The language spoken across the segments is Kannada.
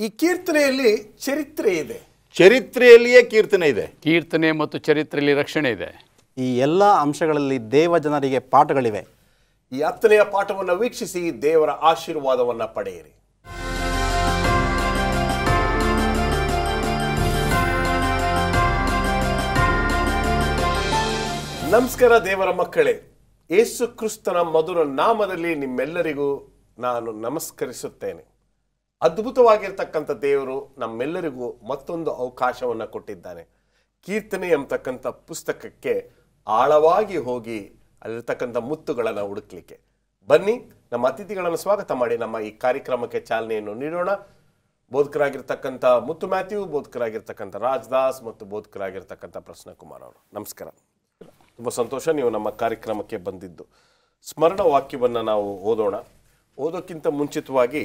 ಈ ಕೀರ್ತನೆಯಲ್ಲಿ ಚರಿತ್ರೆ ಇದೆ. ಚರಿತ್ರೆಯಲ್ಲಿಯೇ ಕೀರ್ತನೆ ಇದೆ. ಕೀರ್ತನೆ ಮತ್ತು ಚರಿತ್ರೆಯಲ್ಲಿ ರಕ್ಷಣೆ ಇದೆ. ಈ ಎಲ್ಲ ಅಂಶಗಳಲ್ಲಿ ದೇವ ಜನರಿಗೆ ಪಾಠಗಳಿವೆ. ಈ 10ನೆಯ ಪಾಠವನ್ನು ವೀಕ್ಷಿಸಿ ದೇವರ ಆಶೀರ್ವಾದವನ್ನು ಪಡೆಯಿರಿ. ನಮಸ್ಕಾರ ದೇವರ ಮಕ್ಕಳೇ, ಯೇಸು ಕ್ರಿಸ್ತನ ಮಧುರ ನಾಮದಲ್ಲಿ ನಿಮ್ಮೆಲ್ಲರಿಗೂ ನಾನು ನಮಸ್ಕರಿಸುತ್ತೇನೆ. ಅದ್ಭುತವಾಗಿರ್ತಕ್ಕಂಥ ದೇವರು ನಮ್ಮೆಲ್ಲರಿಗೂ ಮತ್ತೊಂದು ಅವಕಾಶವನ್ನು ಕೊಟ್ಟಿದ್ದಾನೆ. ಕೀರ್ತನೆ ಎಂಬತಕ್ಕಂಥ ಪುಸ್ತಕಕ್ಕೆ ಆಳವಾಗಿ ಹೋಗಿ ಅಲ್ಲಿರ್ತಕ್ಕಂಥ ಮುತ್ತುಗಳನ್ನು ಹುಡುಕ್ಲಿಕ್ಕೆ ಬನ್ನಿ. ನಮ್ಮ ಅತಿಥಿಗಳನ್ನು ಸ್ವಾಗತ ಮಾಡಿ ನಮ್ಮ ಈ ಕಾರ್ಯಕ್ರಮಕ್ಕೆ ಚಾಲನೆಯನ್ನು ನೀಡೋಣ. ಬೋಧಕರಾಗಿರ್ತಕ್ಕಂಥ ಮುತ್ತು ಮ್ಯಾಥ್ಯೂ, ಬೋಧಕರಾಗಿರ್ತಕ್ಕಂಥ ರಾಜದಾಸ್ ಮತ್ತು ಬೋಧಕರಾಗಿರ್ತಕ್ಕಂಥ ಪ್ರಸನ್ನಕುಮಾರ್ ಅವರು, ನಮಸ್ಕಾರ. ತುಂಬ ಸಂತೋಷ ನೀವು ನಮ್ಮ ಕಾರ್ಯಕ್ರಮಕ್ಕೆ ಬಂದಿದ್ದು. ಸ್ಮರಣ ವಾಕ್ಯವನ್ನು ನಾವು ಓದೋಕ್ಕಿಂತ ಮುಂಚಿತವಾಗಿ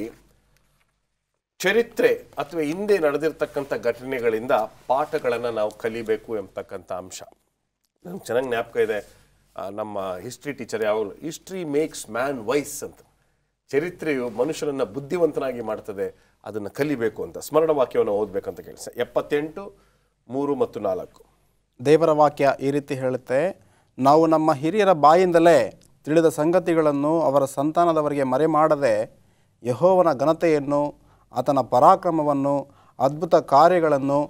ಚರಿತ್ರೆ ಅಥವಾ ಹಿಂದೆ ನಡೆದಿರ್ತಕ್ಕಂಥ ಘಟನೆಗಳಿಂದ ಪಾಠಗಳನ್ನು ನಾವು ಕಲಿಬೇಕು ಎಂಬತಕ್ಕಂಥ ಅಂಶ ನನಗೆ ಚೆನ್ನಾಗಿ ಜ್ಞಾಪಕ ಇದೆ. ನಮ್ಮ ಹಿಸ್ಟ್ರಿ ಟೀಚರ್ ಯಾವಾಗಲೂ ಹಿಸ್ಟ್ರಿ ಮೇಕ್ಸ್ ಮ್ಯಾನ್ ವೈಸ್ ಅಂತ, ಚರಿತ್ರೆಯು ಮನುಷ್ಯನನ್ನು ಬುದ್ಧಿವಂತನಾಗಿ ಮಾಡ್ತದೆ, ಅದನ್ನು ಕಲಿಬೇಕು ಅಂತ ಸ್ಮರಣ ವಾಕ್ಯವನ್ನು ಓದಬೇಕಂತ ಕೇಳಿ 78, 3 ಮತ್ತು 4. ದೇವರ ವಾಕ್ಯ ಈ ರೀತಿ ಹೇಳುತ್ತೆ, ನಾವು ನಮ್ಮ ಹಿರಿಯರ ಬಾಯಿಂದಲೇ ತಿಳಿದ ಸಂಗತಿಗಳನ್ನು ಅವರ ಸಂತಾನದವರಿಗೆ ಮರೆಮಾಡದೆ ಯೆಹೋವನ ಘನತೆಯನ್ನು, ಆತನ ಪರಾಕ್ರಮವನ್ನು, ಅದ್ಭುತ ಕಾರ್ಯಗಳನ್ನು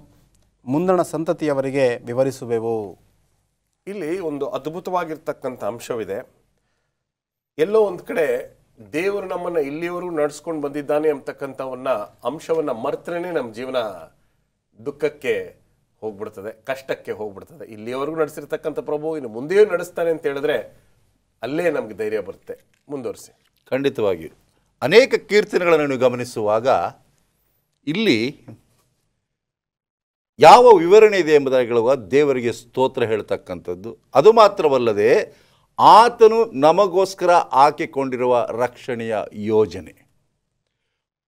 ಮುಂದಣ ಸಂತತಿಯವರಿಗೆ ವಿವರಿಸುವೆವು. ಇಲ್ಲಿ ಒಂದು ಅದ್ಭುತವಾಗಿರ್ತಕ್ಕಂಥ ಅಂಶವಿದೆ. ಎಲ್ಲೋ ಒಂದು ಕಡೆ ದೇವರು ನಮ್ಮನ್ನು ಇಲ್ಲಿಯವರೆಗೂ ನಡೆಸ್ಕೊಂಡು ಬಂದಿದ್ದಾನೆ ಅಂತಕ್ಕಂಥವನ್ನ ಅಂಶವನ್ನು ಮರ್ತರೇನೆ ನಮ್ಮ ಜೀವನ ದುಃಖಕ್ಕೆ ಹೋಗ್ಬಿಡ್ತದೆ, ಕಷ್ಟಕ್ಕೆ ಹೋಗ್ಬಿಡ್ತದೆ. ಇಲ್ಲಿಯವರೆಗೂ ನಡೆಸಿರ್ತಕ್ಕಂಥ ಪ್ರಭು ಇನ್ನು ಮುಂದೆಯೂ ನಡೆಸ್ತಾನೆ ಅಂತ ಹೇಳಿದ್ರೆ ಅಲ್ಲೇ ನಮ್ಗೆ ಧೈರ್ಯ ಬರುತ್ತೆ. ಮುಂದುವರಿಸಿ. ಖಂಡಿತವಾಗಿಯೂ ಅನೇಕ ಕೀರ್ತನೆಗಳನ್ನು ನೀವು ಗಮನಿಸುವಾಗ ಇಲ್ಲಿ ಯಾವ ವಿವರಣೆ ಇದೆ ಎಂಬುದಾಗಿ ಹೇಳುವಾಗ ದೇವರಿಗೆ ಸ್ತೋತ್ರ ಹೇಳ್ತಕ್ಕಂಥದ್ದು. ಅದು ಮಾತ್ರವಲ್ಲದೆ ಆತನು ನಮಗೋಸ್ಕರ ಹಾಕಿಕೊಂಡಿರುವ ರಕ್ಷಣೆಯ ಯೋಜನೆ.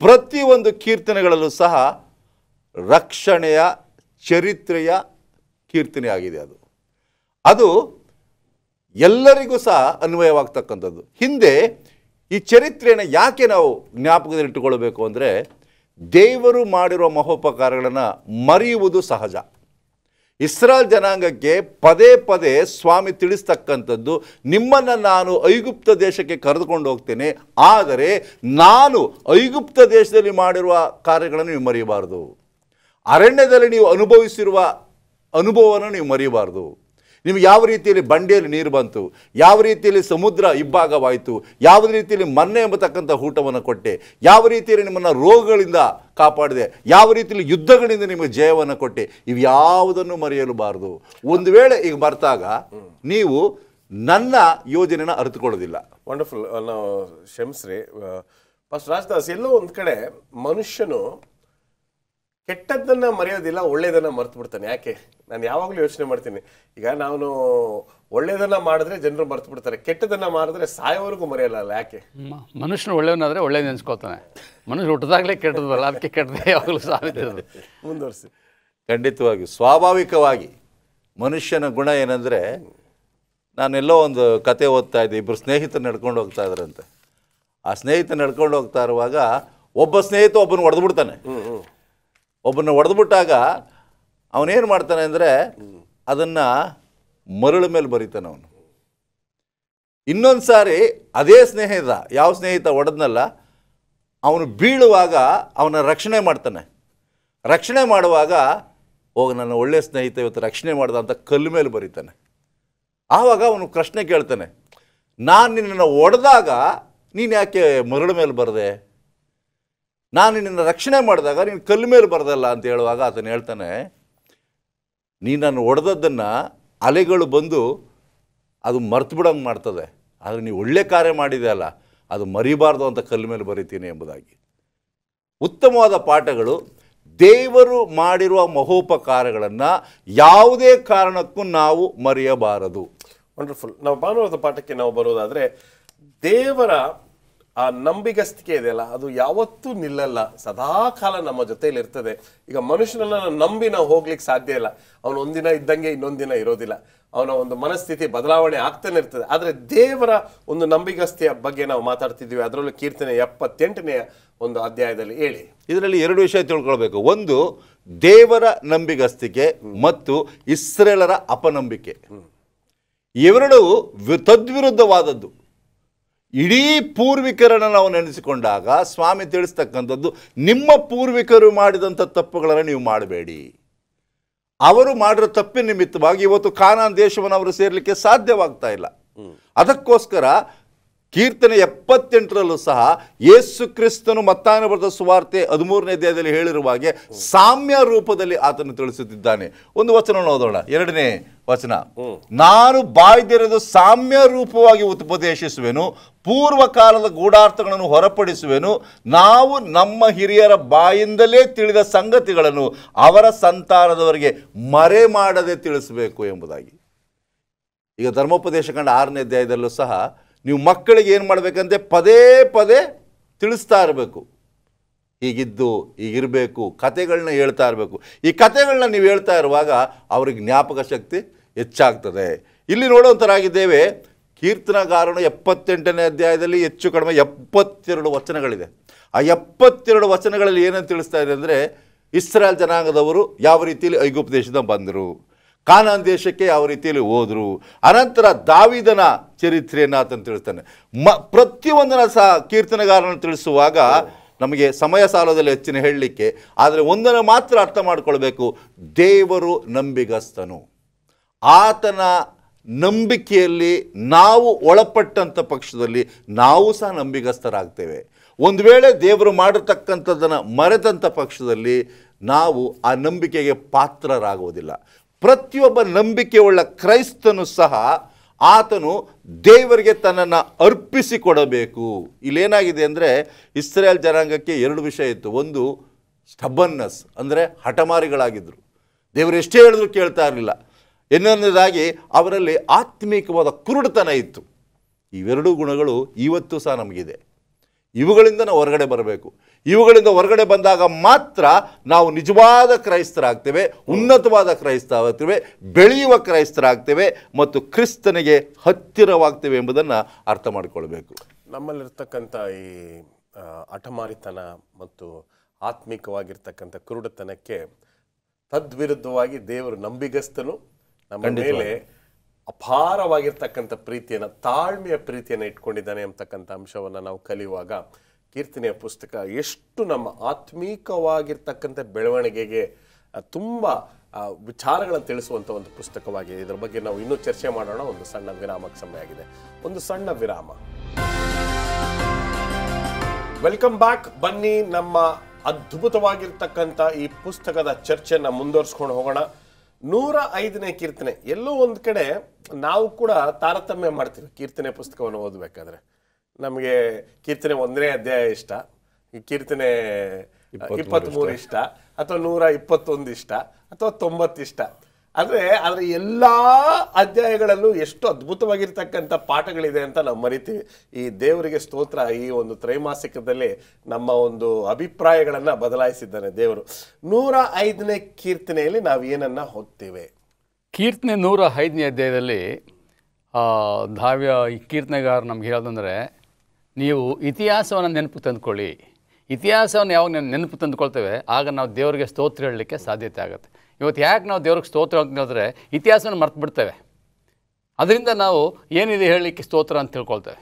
ಪ್ರತಿಯೊಂದು ಕೀರ್ತನೆಗಳಲ್ಲೂ ಸಹ ರಕ್ಷಣೆಯ ಚರಿತ್ರೆಯ ಕೀರ್ತನೆ ಆಗಿದೆ. ಅದು ಎಲ್ಲರಿಗೂ ಸಹ ಅನ್ವಯವಾಗ್ತಕ್ಕಂಥದ್ದು. ಹಿಂದೆ ಈ ಚರಿತ್ರೆಯನ್ನು ಯಾಕೆ ನಾವು ಜ್ಞಾಪಕದಲ್ಲಿಟ್ಟುಕೊಳ್ಬೇಕು ಅಂದರೆ, ದೇವರು ಮಾಡಿರುವ ಮಹೋಪಕಾರಗಳನ್ನು ಮರೆಯುವುದು ಸಹಜ. ಇಸ್ರಾಯೇಲ್ ಜನಾಂಗಕ್ಕೆ ಪದೇ ಪದೇ ಸ್ವಾಮಿ ತಿಳಿಸ್ತಕ್ಕಂಥದ್ದು, ನಿಮ್ಮನ್ನು ನಾನು ಐಗುಪ್ತ ದೇಶಕ್ಕೆ ಕರೆದುಕೊಂಡು ಹೋಗ್ತೇನೆ, ಆದರೆ ನಾನು ಐಗುಪ್ತ ದೇಶದಲ್ಲಿ ಮಾಡಿರುವ ಕಾರ್ಯಗಳನ್ನು ನೀವು ಮರೆಯಬಾರ್ದು. ಅರಣ್ಯದಲ್ಲಿ ನೀವು ಅನುಭವಿಸಿರುವ ಅನುಭವವನ್ನು ನೀವು ಮರೆಯಬಾರ್ದು. ನಿಮಗೆ ಯಾವ ರೀತಿಯಲ್ಲಿ ಬಂಡೆಯಲ್ಲಿ ನೀರು ಬಂತು, ಯಾವ ರೀತಿಯಲ್ಲಿ ಸಮುದ್ರ ಇಬ್ಬಾಗವಾಯಿತು, ಯಾವ ರೀತಿಯಲ್ಲಿ ಮನ್ನೆ ಎಂಬತಕ್ಕಂಥ ಊಟವನ್ನು ಕೊಟ್ಟೆ, ಯಾವ ರೀತಿಯಲ್ಲಿ ನಿಮ್ಮನ್ನು ರೋಗಗಳಿಂದ ಕಾಪಾಡಿದೆ, ಯಾವ ರೀತಿಯಲ್ಲಿ ಯುದ್ಧಗಳಿಂದ ನಿಮಗೆ ಜಯವನ್ನು ಕೊಟ್ಟೆ, ಇವ್ಯಾವುದನ್ನು ಮರೆಯಲುಬಾರದು. ಒಂದು ವೇಳೆ ಈಗ ಮರೆತಾಗ ನೀವು ನನ್ನ ಯೋಜನೆಯನ್ನು ಅರಿತುಕೊಳ್ಳೋದಿಲ್ಲ. ವಂಡರ್ಫುಲ್. ನಾವು ಕ್ಷಮಿಸ್ರಿ ಫಸ್ಟ್ ರಾಜದಾಸ್. ಎಲ್ಲೋ ಒಂದು ಕಡೆ ಮನುಷ್ಯನು ಕೆಟ್ಟದ್ದನ್ನು ಮರೆಯೋದಿಲ್ಲ, ಒಳ್ಳೆಯದನ್ನು ಮರ್ತು ಬಿಡ್ತಾನೆ. ಯಾಕೆ? ನಾನು ಯಾವಾಗಲೂ ಯೋಚನೆ ಮಾಡ್ತೀನಿ, ಈಗ ನಾನು ಒಳ್ಳೆಯದನ್ನು ಮಾಡಿದ್ರೆ ಜನರು ಮರ್ತು ಬಿಡ್ತಾರೆ, ಕೆಟ್ಟದನ್ನು ಮಾಡಿದ್ರೆ ಸಾಯೋವರೆಗೂ ಮರೆಯಲ್ಲ. ಯಾಕೆ? ಮನುಷ್ಯನು ಒಳ್ಳೆಯವನಾದರೆ ಒಳ್ಳೆಯ ನೆನೆಸ್ಕೋತಾನೆ, ಮನುಷ್ಯ ಹುಟ್ಟಿದಾಗಲೇ ಕೆಟ್ಟದಲ್ಲ, ಅದಕ್ಕೆ ಕೆಟ್ಟದೇ ಯಾವಾಗಲೂ ಸಾಧ್ಯತೆ. ಮುಂದುವರಿಸಿ. ಖಂಡಿತವಾಗಿ ಸ್ವಾಭಾವಿಕವಾಗಿ ಮನುಷ್ಯನ ಗುಣ ಏನಂದರೆ, ನಾನೆಲ್ಲೋ ಒಂದು ಕತೆ ಓದ್ತಾ ಇದ್ದೆ, ಇಬ್ಬರು ಸ್ನೇಹಿತರು ನಡ್ಕೊಂಡು ಹೋಗ್ತಾ ಇದ್ರಂತೆ. ಆ ಸ್ನೇಹಿತರು ನಡ್ಕೊಂಡು ಹೋಗ್ತಾ ಇರುವಾಗ ಒಬ್ಬ ಸ್ನೇಹಿತ ಒಬ್ಬನ ಹೊಡೆದ್ಬಿಡ್ತಾನೆ. ಒಬ್ಬನ ಹೊಡೆದ್ಬಿಟ್ಟಾಗ ಅವನೇನು ಮಾಡ್ತಾನೆ ಅಂದರೆ, ಅದನ್ನು ಮರಳ ಮೇಲೆ ಬರೀತಾನೆ ಅವನು. ಇನ್ನೊಂದು ಸಾರಿ ಅದೇ ಸ್ನೇಹಿತ, ಯಾವ ಸ್ನೇಹಿತ ಹೊಡೆದ್ನಲ್ಲ, ಅವನು ಬೀಳುವಾಗ ಅವನ ರಕ್ಷಣೆ ಮಾಡ್ತಾನೆ. ರಕ್ಷಣೆ ಮಾಡುವಾಗ, ಹೋಗಿ ನನ್ನ ಒಳ್ಳೆಯ ಸ್ನೇಹಿತ ಇವತ್ತು ರಕ್ಷಣೆ ಮಾಡ್ದ ಅಂತ ಕಲ್ಲು ಮೇಲೆ ಬರೀತಾನೆ. ಆವಾಗ ಅವನು ಪ್ರಶ್ನೆ ಕೇಳ್ತಾನೆ, ನಾನು ನಿನ್ನನ್ನು ಹೊಡೆದಾಗ ನೀನು ಯಾಕೆ ಮರಳ ಮೇಲೆ ಬರದೆ, ನಾನು ನಿನ್ನ ರಕ್ಷಣೆ ಮಾಡಿದಾಗ ನೀನು ಕಲ್ಲು ಮೇಲೆ ಬರದಲ್ಲ ಅಂತ ಹೇಳುವಾಗ ಆತನು ಹೇಳ್ತಾನೆ, ನೀನು ನಾನು ಹೊಡೆದದ್ದನ್ನು ಅಲೆಗಳು ಬಂದು ಅದು ಮರ್ತು ಬಿಡೋಂಗೆ ಮಾಡ್ತದೆ, ಆದರೆ ನೀವು ಒಳ್ಳೆ ಕಾರ್ಯ ಮಾಡಿದೆ ಅಲ್ಲ, ಅದು ಮರಿಬಾರ್ದು ಅಂತ ಕಲ್ಲು ಮೇಲೆ ಬರೀತೀನಿ ಎಂಬುದಾಗಿ. ಉತ್ತಮವಾದ ಪಾಠಗಳು. ದೇವರು ಮಾಡಿರುವ ಮಹೋಪಕಾರಗಳನ್ನು ಯಾವುದೇ ಕಾರಣಕ್ಕೂ ನಾವು ಮರೆಯಬಾರದು. ವಂಡರ್ಫುಲ್. ನಾವು ಭಾನುವಾರದ ಪಾಠಕ್ಕೆ ನಾವು ಬರೋದಾದರೆ, ದೇವರ ಆ ನಂಬಿಗಸ್ತಿಕೆ ಇದೆಯಲ್ಲ ಅದು ಯಾವತ್ತೂ ನಿಲ್ಲಲ್ಲ, ಸದಾ ಕಾಲ ನಮ್ಮ ಜೊತೆಯಲ್ಲಿ ಇರ್ತದೆ. ಈಗ ಮನುಷ್ಯನನ್ನ ನಂಬಿ ನಾವು ಹೋಗ್ಲಿಕ್ಕೆ ಸಾಧ್ಯ ಇಲ್ಲ. ಅವನು ಒಂದಿನ ಇದ್ದಂಗೆ ಇನ್ನೊಂದಿನ ಇರೋದಿಲ್ಲ. ಅವನ ಒಂದು ಮನಸ್ಥಿತಿ ಬದಲಾವಣೆ ಆಗ್ತಾನೆ ಇರ್ತದೆ. ಆದರೆ ದೇವರ ಒಂದು ನಂಬಿಗಸ್ತಿಯ ಬಗ್ಗೆ ನಾವು ಮಾತಾಡ್ತಿದ್ವಿ. ಅದರಲ್ಲೂ ಕೀರ್ತನೆ 78ನೇ ಒಂದು ಅಧ್ಯಾಯದಲ್ಲಿ ಹೇಳಿ. ಇದರಲ್ಲಿ ಎರಡು ವಿಷಯ ತಿಳ್ಕೊಳ್ಬೇಕು. ಒಂದು, ದೇವರ ನಂಬಿಗಸ್ತಿಕೆ ಮತ್ತು ಇಸ್ರೇಲರ ಅಪನಂಬಿಕೆ. ಇವೆರಡೂ ತದ್ವಿರುದ್ಧವಾದದ್ದು. ಇಡೀ ಪೂರ್ವಿಕರನ್ನು ನಾವು ನೆನೆಸಿಕೊಂಡಾಗ ಸ್ವಾಮಿ ತಿಳಿಸ್ತಕ್ಕಂಥದ್ದು, ನಿಮ್ಮ ಪೂರ್ವಿಕರು ಮಾಡಿದಂಥ ತಪ್ಪುಗಳನ್ನು ನೀವು ಮಾಡಬೇಡಿ. ಅವರು ಮಾಡಿರೋ ತಪ್ಪಿನ ನಿಮಿತ್ತವಾಗಿ ಇವತ್ತು ಕಾನಾನ್ ದೇಶವನ್ನು ಅವರು ಸೇರಲಿಕ್ಕೆ ಸಾಧ್ಯವಾಗ್ತಾ ಇಲ್ಲ. ಅದಕ್ಕೋಸ್ಕರ ಕೀರ್ತನೆ 78ರಲ್ಲೂ ಸಹ ಯೇಸು ಕ್ರಿಸ್ತನು ಮತ್ತಾಯನ ಬರೆದ ಸುವಾರ್ತೆ 13ನೇ ಅಧ್ಯಾಯದಲ್ಲಿ ಹೇಳಿರುವ ಹಾಗೆ ಸಾಮ್ಯ ರೂಪದಲ್ಲಿ ಆತನು ತಿಳಿಸುತ್ತಿದ್ದಾನೆ. ಒಂದು ವಚನ ಓದೋಣ, 2ನೇ ವಚನ. ನಾನು ಬಾಯ್ದೆರೆದು ಸಾಮ್ಯ ರೂಪವಾಗಿ ಉಪದೇಶಿಸುವೆನು, ಪೂರ್ವ ಕಾಲದ ಗೂಢಾರ್ಥಗಳನ್ನು ಹೊರಪಡಿಸುವೆನು. ನಾವು ನಮ್ಮ ಹಿರಿಯರ ಬಾಯಿಂದಲೇ ತಿಳಿದ ಸಂಗತಿಗಳನ್ನು ಅವರ ಸಂತಾನದವರಿಗೆ ಮರೆ ಮಾಡದೆ ತಿಳಿಸಬೇಕು ಎಂಬುದಾಗಿ. ಈಗ ಧರ್ಮೋಪದೇಶ ಕಂಡ 6ನೇ ಅಧ್ಯಾಯದಲ್ಲೂ ಸಹ ನೀವು ಮಕ್ಕಳಿಗೆ ಏನು ಮಾಡಬೇಕಂತೆ ಪದೇ ಪದೇ ತಿಳಿಸ್ತಾ ಇರಬೇಕು. ಹೀಗಿದ್ದು ಹೀಗಿರಬೇಕು, ಕತೆಗಳನ್ನ ಹೇಳ್ತಾ ಇರಬೇಕು. ಈ ಕತೆಗಳನ್ನ ನೀವು ಹೇಳ್ತಾ ಇರುವಾಗ ಅವ್ರಿಗೆ ಜ್ಞಾಪಕ ಶಕ್ತಿ ಹೆಚ್ಚಾಗ್ತದೆ. ಇಲ್ಲಿ ನೋಡುವಂಥರಾಗಿದ್ದೇವೆ, ಕೀರ್ತನಗಾರನು 78ನೇ ಅಧ್ಯಾಯದಲ್ಲಿ ಹೆಚ್ಚು ಕಡಿಮೆ 72 ವಚನಗಳಿದೆ. ಆ 72 ವಚನಗಳಲ್ಲಿ ಏನಂತ ತಿಳಿಸ್ತಾ ಇದೆ ಅಂದರೆ, ಇಸ್ರಾಯೇಲ್ ಜನಾಂಗದವರು ಯಾವ ರೀತಿಯಲ್ಲಿ ಐಗುಪ್ತ ದೇಶದಿಂದ ಬಂದರು, ಕಾನಾನ್ ದೇಶಕ್ಕೆ ಯಾವ ರೀತಿಯಲ್ಲಿ ಹೋದರು, ಅನಂತರ ದಾವೀದನ ಚರಿತ್ರೆಯನ್ನು ಆತನು ತಿಳಿಸ್ತಾನೆ. ಪ್ರತಿಯೊಂದನ್ನು ಸಹ ಕೀರ್ತನೆಗಾರನ ತಿಳಿಸುವಾಗ ನಮಗೆ ಸಮಯ ಸಾಲದಲ್ಲಿ ಹೆಚ್ಚಿನ ಹೇಳಲಿಕ್ಕೆ, ಆದರೆ ಒಂದನ್ನು ಮಾತ್ರ ಅರ್ಥ ಮಾಡಿಕೊಳ್ಬೇಕು, ದೇವರು ನಂಬಿಗಸ್ತನು. ಆತನ ನಂಬಿಕೆಯಲ್ಲಿ ನಾವು ಒಳಪಟ್ಟಂಥ ಪಕ್ಷದಲ್ಲಿ ನಾವು ಸಹ ನಂಬಿಗಸ್ತರಾಗ್ತೇವೆ. ಒಂದು ವೇಳೆ ದೇವರು ಮಾಡಿರ್ತಕ್ಕಂಥದ್ದನ್ನು ಮರೆತಂಥ ಪಕ್ಷದಲ್ಲಿ ನಾವು ಆ ನಂಬಿಕೆಗೆ ಪಾತ್ರರಾಗುವುದಿಲ್ಲ. ಪ್ರತಿಯೊಬ್ಬ ನಂಬಿಕೆಯುಳ್ಳ ಕ್ರೈಸ್ತನು ಸಹ ಆತನು ದೇವರಿಗೆ ತನ್ನನ್ನು ಅರ್ಪಿಸಿಕೊಡಬೇಕು. ಇಲ್ಲೇನಾಗಿದೆ ಅಂದರೆ, ಇಸ್ರೇಲ್ ಜನಾಂಗಕ್ಕೆ 2 ವಿಷಯ ಇತ್ತು. ಒಂದು, ಸ್ಟಬನ್ನಸ್ ಅಂದರೆ ಹಠಮಾರಿಗಳಾಗಿದ್ದರು, ದೇವರು ಎಷ್ಟೇ ಹೇಳಿದ್ರು ಕೇಳ್ತಾ ಇರಲಿಲ್ಲ. ಇನ್ನೊಂದನೇದಾಗಿ ಅವರಲ್ಲಿ ಆತ್ಮೀಕವಾದ ಕುರುಡುತನ ಇತ್ತು. ಇವೆರಡೂ ಗುಣಗಳು ಇವತ್ತು ಸಹ ನಮಗಿದೆ. ಇವುಗಳಿಂದ ನಾವು ಹೊರಗಡೆ ಬರಬೇಕು. ಇವುಗಳಿಂದ ಹೊರಗಡೆ ಬಂದಾಗ ಮಾತ್ರ ನಾವು ನಿಜವಾದ ಕ್ರೈಸ್ತರಾಗ್ತೇವೆ, ಉನ್ನತವಾದ ಕ್ರೈಸ್ತರಾಗ್ತೇವೆ, ಬೆಳೆಯುವ ಕ್ರೈಸ್ತರಾಗ್ತೇವೆ ಮತ್ತು ಕ್ರಿಸ್ತನಿಗೆ ಹತ್ತಿರವಾಗ್ತೇವೆ ಎಂಬುದನ್ನು ಅರ್ಥ ಮಾಡಿಕೊಳ್ಬೇಕು. ನಮ್ಮಲ್ಲಿರ್ತಕ್ಕಂಥ ಈ ಹಠಮಾರಿತನ ಮತ್ತು ಆತ್ಮಿಕವಾಗಿರ್ತಕ್ಕಂಥ ಕುರುಡತನಕ್ಕೆ ತದ್ವಿರುದ್ಧವಾಗಿ ದೇವರು ನಂಬಿಗಸ್ತನು, ನಮ್ಮ ಮೇಲೆ ಅಪಾರವಾಗಿರ್ತಕ್ಕಂಥ ಪ್ರೀತಿಯನ್ನು, ತಾಳ್ಮೆಯ ಪ್ರೀತಿಯನ್ನು ಇಟ್ಕೊಂಡಿದ್ದಾನೆ ಅಂತಕ್ಕಂಥ ಅಂಶವನ್ನು ನಾವು ಕಲಿಯುವಾಗ ಕೀರ್ತನೆಯ ಪುಸ್ತಕ ಎಷ್ಟು ನಮ್ಮ ಆತ್ಮೀಕವಾಗಿರ್ತಕ್ಕಂಥ ಬೆಳವಣಿಗೆಗೆ ತುಂಬ ವಿಚಾರಗಳನ್ನು ತಿಳಿಸುವಂಥ ಒಂದು ಪುಸ್ತಕವಾಗಿದೆ. ಇದರ ಬಗ್ಗೆ ನಾವು ಇನ್ನೂ ಚರ್ಚೆ ಮಾಡೋಣ. ಒಂದು ಸಣ್ಣ ವಿರಾಮಕ್ಕೆ ಸಮಯ ಆಗಿದೆ. ಒಂದು ಸಣ್ಣ ವಿರಾಮ. Welcome back. ಬನ್ನಿ ನಮ್ಮ ಅದ್ಭುತವಾಗಿರ್ತಕ್ಕಂಥ ಈ ಪುಸ್ತಕದ ಚರ್ಚೆಯನ್ನು ಮುಂದುವರಿಸ್ಕೊಂಡು ಹೋಗೋಣ. 105ನೇ ಕೀರ್ತನೆ. ಎಲ್ಲೋ ಒಂದು ಕಡೆ ನಾವು ಕೂಡ ತಾರತಮ್ಯ ಮಾಡ್ತೀವಿ ಕೀರ್ತನೆ ಪುಸ್ತಕವನ್ನು ಓದಬೇಕಾದ್ರೆ. ನಮಗೆ ಕೀರ್ತನೆ 1ನೇ ಅಧ್ಯಾಯ ಇಷ್ಟ, ಈ ಕೀರ್ತನೆ 23 ಇಷ್ಟ, ಅಥವಾ 121 ಇಷ್ಟ, ಅಥವಾ 90 ಇಷ್ಟ. ಆದರೆ ಎಲ್ಲ ಅಧ್ಯಾಯಗಳಲ್ಲೂ ಎಷ್ಟು ಅದ್ಭುತವಾಗಿರ್ತಕ್ಕಂಥ ಪಾಠಗಳಿದೆ ಅಂತ ನಾವು ಮರಿತೀವಿ. ಈ ದೇವರಿಗೆ ಸ್ತೋತ್ರ. ಈ ಒಂದು ತ್ರೈಮಾಸಿಕದಲ್ಲಿ ನಮ್ಮ ಒಂದು ಅಭಿಪ್ರಾಯಗಳನ್ನು ಬದಲಾಯಿಸಿದ್ದಾನೆ ದೇವರು. 105ನೇ ಕೀರ್ತನೆಯಲ್ಲಿ ನಾವು ಏನನ್ನ ಓದ್ತೇವೆ? ಕೀರ್ತನೆ 105ನೇ ಅಧ್ಯಾಯದಲ್ಲಿ ಈ ಕೀರ್ತನೆಗಾರ ನಮ್ಗೆ ಹೇಳೋದಂದರೆ, ನೀವು ಇತಿಹಾಸವನ್ನು ನೆನಪು ತಂದುಕೊಳ್ಳಿ. ಇತಿಹಾಸವನ್ನು ಯಾವಾಗ ನೆನಪು ತಂದುಕೊಳ್ತೇವೆ ಆಗ ನಾವು ದೇವರಿಗೆ ಸ್ತೋತ್ರ ಹೇಳಲಿಕ್ಕೆ ಸಾಧ್ಯತೆ ಆಗುತ್ತೆ. ಇವತ್ತು ಯಾಕೆ ನಾವು ದೇವ್ರಿಗೆ ಸ್ತೋತ್ರ ಅಂತ ಹೇಳಿದ್ರೆ ಇತಿಹಾಸವನ್ನು ಮರ್ತು ಬಿಡ್ತೇವೆ. ಅದರಿಂದ ನಾವು ಏನಿದೆ ಹೇಳಲಿಕ್ಕೆ ಸ್ತೋತ್ರ ಅಂತ ತಿಳ್ಕೊಳ್ತೇವೆ.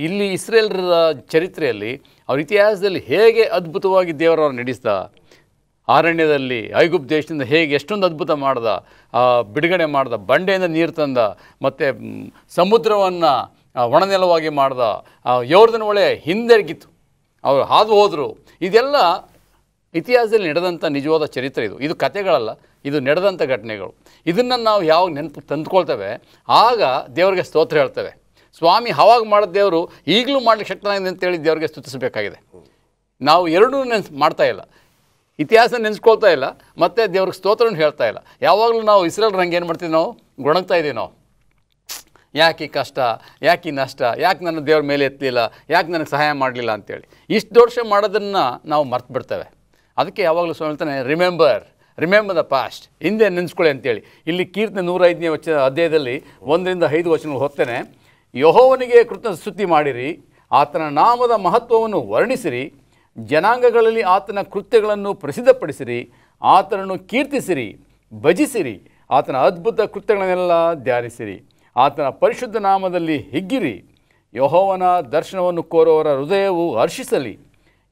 ಇಲ್ಲಿ ಇಸ್ರೇಲರ ಚರಿತ್ರೆಯಲ್ಲಿ ಅವ್ರ ಇತಿಹಾಸದಲ್ಲಿ ಹೇಗೆ ಅದ್ಭುತವಾಗಿ ದೇವರವ್ರು ನಡೆಸ್ದ, ಅರಣ್ಯದಲ್ಲಿ ಐಗುಪ್ತ ದೇಶದಿಂದ ಹೇಗೆ ಎಷ್ಟೊಂದು ಅದ್ಭುತ ಮಾಡ್ದ, ಬಿಡುಗಡೆ ಮಾಡ್ದ, ಬಂಡೆಯಿಂದ ನೀರು ತಂದ, ಮತ್ತು ಸಮುದ್ರವನ್ನು ಒಣನೆಲವಾಗಿ ಮಾಡ್ದ, ಯೋರ್ದನ್ ಹೊಳೆ ಹಿಂದೆರಗಿತ್ತು, ಅವರು ಹಾದು ಹೋದರು. ಇದೆಲ್ಲ ಇತಿಹಾಸದಲ್ಲಿ ನಡೆದಂಥ ನಿಜವಾದ ಚರಿತ್ರೆ. ಇದು ಕಥೆಗಳಲ್ಲ, ಇದು ನಡೆದಂಥ ಘಟನೆಗಳು. ಇದನ್ನು ನಾವು ಯಾವಾಗ ನೆನಪು ತಂದುಕೊಳ್ತೇವೆ ಆಗ ದೇವರಿಗೆ ಸ್ತೋತ್ರ ಹೇಳ್ತೇವೆ. ಸ್ವಾಮಿ ಆವಾಗ ಮಾಡಿದ ದೇವರು ಈಗಲೂ ಮಾಡಲಿಕ್ಕೆ ಶಕ್ತನಾಗಿದೆ ಅಂತೇಳಿ ದೇವರಿಗೆ ಸ್ತುತಿಸಬೇಕಾಗಿದೆ. ನಾವು ಎರಡೂ ಮಾಡ್ತಾ ಇಲ್ಲ, ಇತಿಹಾಸ ನೆನೆಸ್ಕೊಳ್ತಾ ಇಲ್ಲ, ಮತ್ತು ದೇವ್ರಿಗೆ ಸ್ತೋತ್ರವನ್ನು ಹೇಳ್ತಾ ಇಲ್ಲ. ಯಾವಾಗಲೂ ನಾವು ಇಸ್ರೇಲ್ ರಂಗೆ ಏನು ಮಾಡ್ತೀವಿ, ನಾವು ಗೊಣಗ್ತಾ ಇದ್ದೀವಿ. ನಾವು ಯಾಕೆ ಈ ಕಷ್ಟ, ಯಾಕೆ ಈ ನಷ್ಟ, ಯಾಕೆ ನನ್ನ ದೇವ್ರ ಮೇಲೆ ಎತ್ತಲಿಲ್ಲ, ಯಾಕೆ ನನಗೆ ಸಹಾಯ ಮಾಡಲಿಲ್ಲ ಅಂತೇಳಿ ಇಷ್ಟು ವರ್ಷ ಮಾಡೋದನ್ನು ನಾವು ಮರ್ತು ಬಿಡ್ತೇವೆ. ಅದಕ್ಕೆ ಯಾವಾಗಲೂ ಸ್ವಾಮಿ ಹೇಳ್ತಾನೆ, ರಿಮೆಂಬರ್ ದ ಪಾಸ್ಟ್, ಹಿಂದೆ ನೆನೆಸ್ಕೊಳ್ಳಿ ಅಂತೇಳಿ. ಇಲ್ಲಿ ಕೀರ್ತನೆ 105ನೇ ಅಧ್ಯಾಯದಲ್ಲಿ 1-5 ವಚನಗಳು ಹೋಗ್ತೇನೆ. ಯೆಹೋವನಿಗೆ ಕೃತಜ್ಞ ಮಾಡಿರಿ, ಆತನ ನಾಮದ ಮಹತ್ವವನ್ನು ವರ್ಣಿಸಿರಿ, ಜನಾಂಗಗಳಲ್ಲಿ ಆತನ ಕೃತ್ಯಗಳನ್ನು ಪ್ರಸಿದ್ಧಪಡಿಸಿರಿ, ಆತನನ್ನು ಕೀರ್ತಿಸಿರಿ, ಭಜಿಸಿರಿ, ಆತನ ಅದ್ಭುತ ಕೃತ್ಯಗಳನ್ನೆಲ್ಲ ಧ್ಯಾನಿಸಿರಿ, ಆತನ ಪರಿಶುದ್ಧ ನಾಮದಲ್ಲಿ ಹಿಗ್ಗಿರಿ. ಯೆಹೋವನ ದರ್ಶನವನ್ನು ಕೋರುವವರ ಹೃದಯವು ಹರ್ಷಿಸಲಿ.